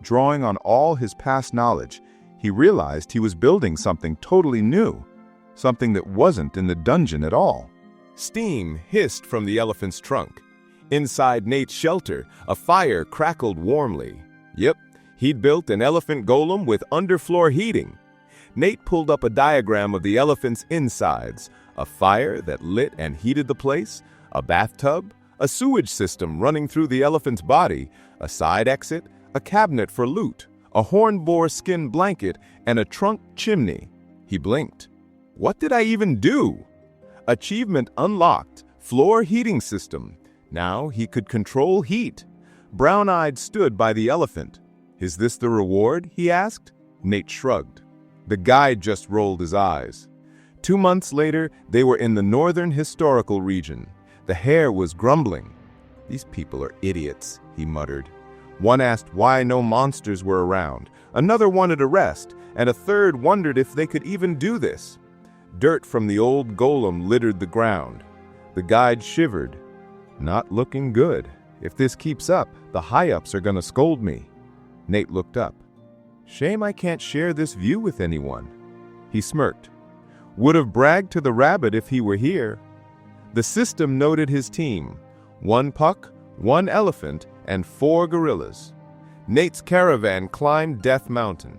Drawing on all his past knowledge, he realized he was building something totally new, something that wasn't in the dungeon at all. Steam hissed from the elephant's trunk. Inside Nate's shelter, a fire crackled warmly. Yep, he'd built an elephant golem with underfloor heating. Nate pulled up a diagram of the elephant's insides, a fire that lit and heated the place, a bathtub, a sewage system running through the elephant's body, a side exit, a cabinet for loot, a horn boar skin blanket, and a trunk chimney. He blinked. What did I even do? Achievement unlocked, floor heating system. Now he could control heat. Brown-Eyed stood by the elephant. "Is this the reward?" he asked. Nate shrugged. The guide just rolled his eyes. 2 months later, they were in the northern historical region. The hare was grumbling. "These people are idiots," he muttered. One asked why no monsters were around, another wanted a rest, and a third wondered if they could even do this. Dirt from the old golem littered the ground. The guide shivered. "Not looking good. If this keeps up, the high-ups are gonna scold me." Nate looked up. "Shame I can't share this view with anyone." He smirked. "Would have bragged to the rabbit if he were here." The system noted his team. 1 puck, 1 elephant, and 4 gorillas. Nate's caravan climbed Death Mountain.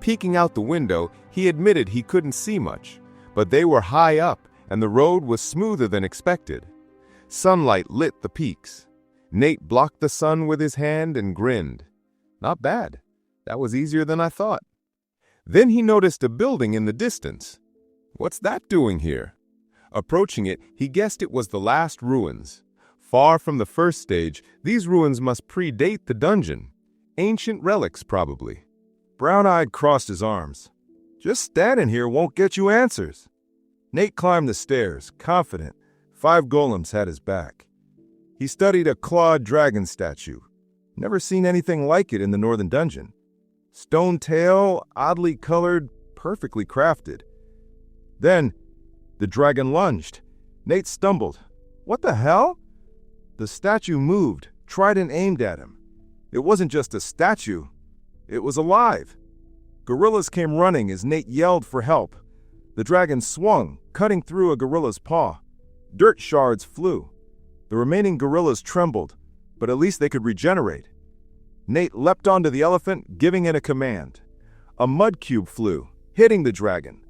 Peeking out the window, he admitted he couldn't see much, but they were high up and the road was smoother than expected. Sunlight lit the peaks. Nate blocked the sun with his hand and grinned. "Not bad. That was easier than I thought." Then he noticed a building in the distance. "What's that doing here?" Approaching it, he guessed it was the last ruins. Far from the first stage, these ruins must predate the dungeon. Ancient relics, probably. Brown-Eyed crossed his arms. "Just standing here won't get you answers." Nate climbed the stairs, confident. 5 golems had his back. He studied a clawed dragon statue. Never seen anything like it in the northern dungeon. Stone tail, oddly colored, perfectly crafted. Then, the dragon lunged. Nate stumbled. "What the hell?" The statue moved, trident aimed at him. It wasn't just a statue. It was alive. Gorillas came running as Nate yelled for help. The dragon swung, cutting through a gorilla's paw. Dirt shards flew. The remaining gorillas trembled, but at least they could regenerate. Nate leapt onto the elephant, giving it a command. A mud cube flew, hitting the dragon.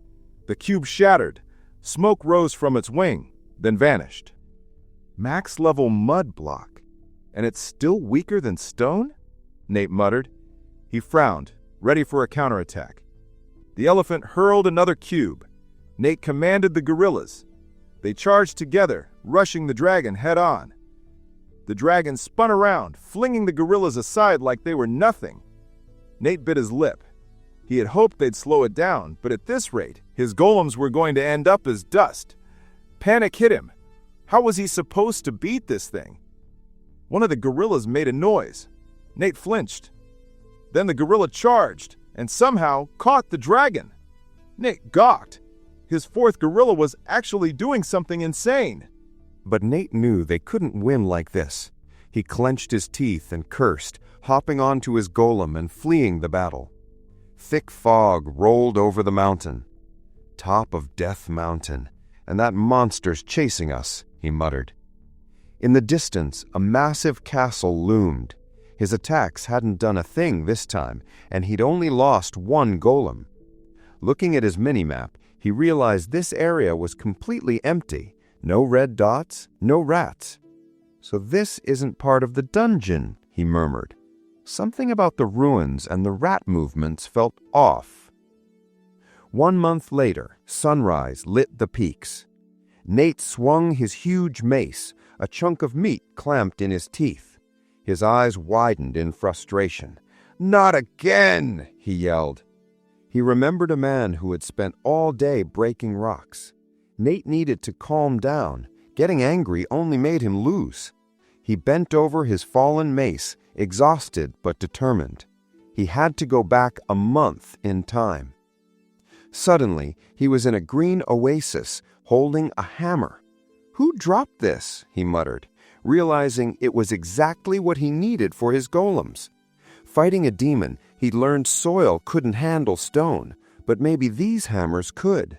The cube shattered. Smoke rose from its wing, then vanished. Max-level mud block. And it's still weaker than stone? Nate muttered. He frowned, ready for a counterattack. The elephant hurled another cube. Nate commanded the gorillas. They charged together, rushing the dragon head-on. The dragon spun around, flinging the gorillas aside like they were nothing. Nate bit his lip. He had hoped they'd slow it down, but at this rate, his golems were going to end up as dust. Panic hit him. How was he supposed to beat this thing? One of the gorillas made a noise. Nate flinched. Then the gorilla charged and somehow caught the dragon. Nate gawked. His fourth gorilla was actually doing something insane. But Nate knew they couldn't win like this. He clenched his teeth and cursed, hopping onto his golem and fleeing the battle. Thick fog rolled over the mountain. Top of Death Mountain, and that monster's chasing us, he muttered. In the distance, a massive castle loomed. His attacks hadn't done a thing this time, and he'd only lost one golem. Looking at his minimap, he realized this area was completely empty. No red dots, no rats. So this isn't part of the dungeon, he murmured. Something about the ruins and the rat movements felt off. 1 month later, sunrise lit the peaks. Nate swung his huge mace, a chunk of meat clamped in his teeth. His eyes widened in frustration. "Not again!" he yelled. He remembered a man who had spent all day breaking rocks. Nate needed to calm down. Getting angry only made him lose. He bent over his fallen mace, exhausted but determined. He had to go back a month in time. Suddenly, he was in a green oasis, holding a hammer. "Who dropped this?" he muttered, realizing it was exactly what he needed for his golems. Fighting a demon, he'd learned soil couldn't handle stone, but maybe these hammers could.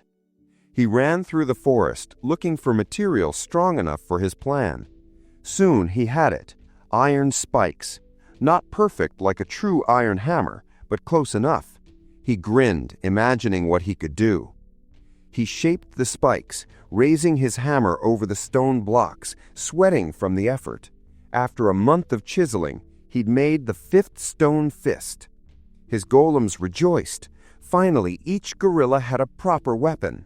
He ran through the forest, looking for material strong enough for his plan. Soon he had it, iron spikes. Not perfect like a true iron hammer, but close enough. He grinned, imagining what he could do. He shaped the spikes, raising his hammer over the stone blocks, sweating from the effort. After a month of chiseling, he'd made the 5th stone fist. His golems rejoiced. Finally, each gorilla had a proper weapon.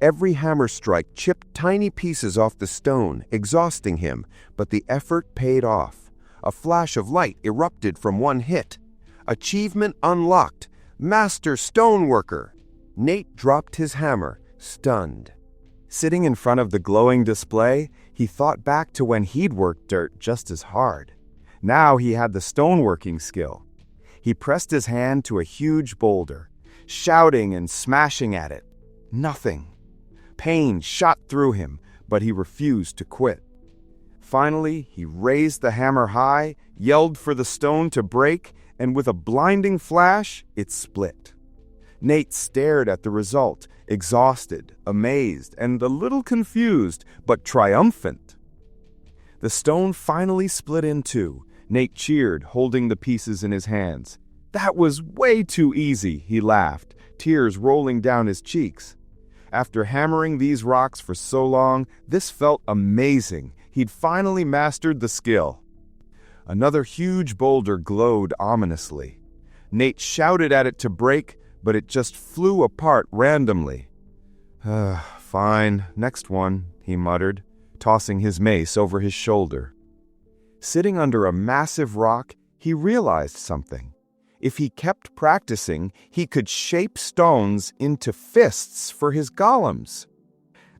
Every hammer strike chipped tiny pieces off the stone, exhausting him, but the effort paid off. A flash of light erupted from one hit. Achievement unlocked. Master Stoneworker. Nate dropped his hammer, stunned. Sitting in front of the glowing display, he thought back to when he'd worked dirt just as hard. Now he had the stoneworking skill. He pressed his hand to a huge boulder, shouting and smashing at it. Nothing. Pain shot through him, but he refused to quit. Finally, he raised the hammer high, yelled for the stone to break, and with a blinding flash, it split. Nate stared at the result, exhausted, amazed, and a little confused, but triumphant. The stone finally split in two. Nate cheered, holding the pieces in his hands. "That was way too easy," he laughed, tears rolling down his cheeks. After hammering these rocks for so long, this felt amazing. He'd finally mastered the skill. Another huge boulder glowed ominously. Nate shouted at it to break, but it just flew apart randomly. Fine, next one," he muttered, tossing his mace over his shoulder. Sitting under a massive rock, he realized something. If he kept practicing, he could shape stones into fists for his golems.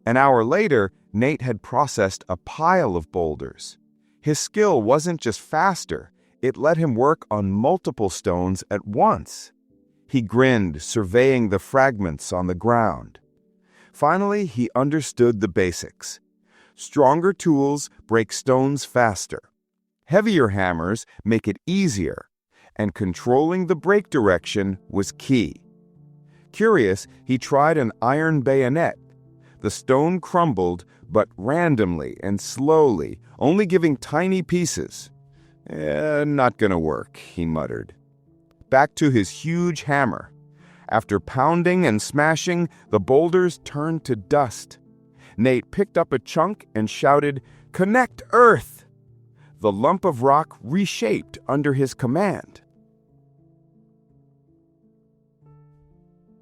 An hour later, Nate had processed a pile of boulders. His skill wasn't just faster, it let him work on multiple stones at once. He grinned, surveying the fragments on the ground. Finally, he understood the basics. Stronger tools break stones faster. Heavier hammers make it easier. And controlling the break direction was key. Curious, he tried an iron bayonet. The stone crumbled, but randomly and slowly, only giving tiny pieces. Not gonna work," he muttered. Back to his huge hammer. After pounding and smashing, the boulders turned to dust. Nate picked up a chunk and shouted, "Connect Earth!" The lump of rock reshaped under his command.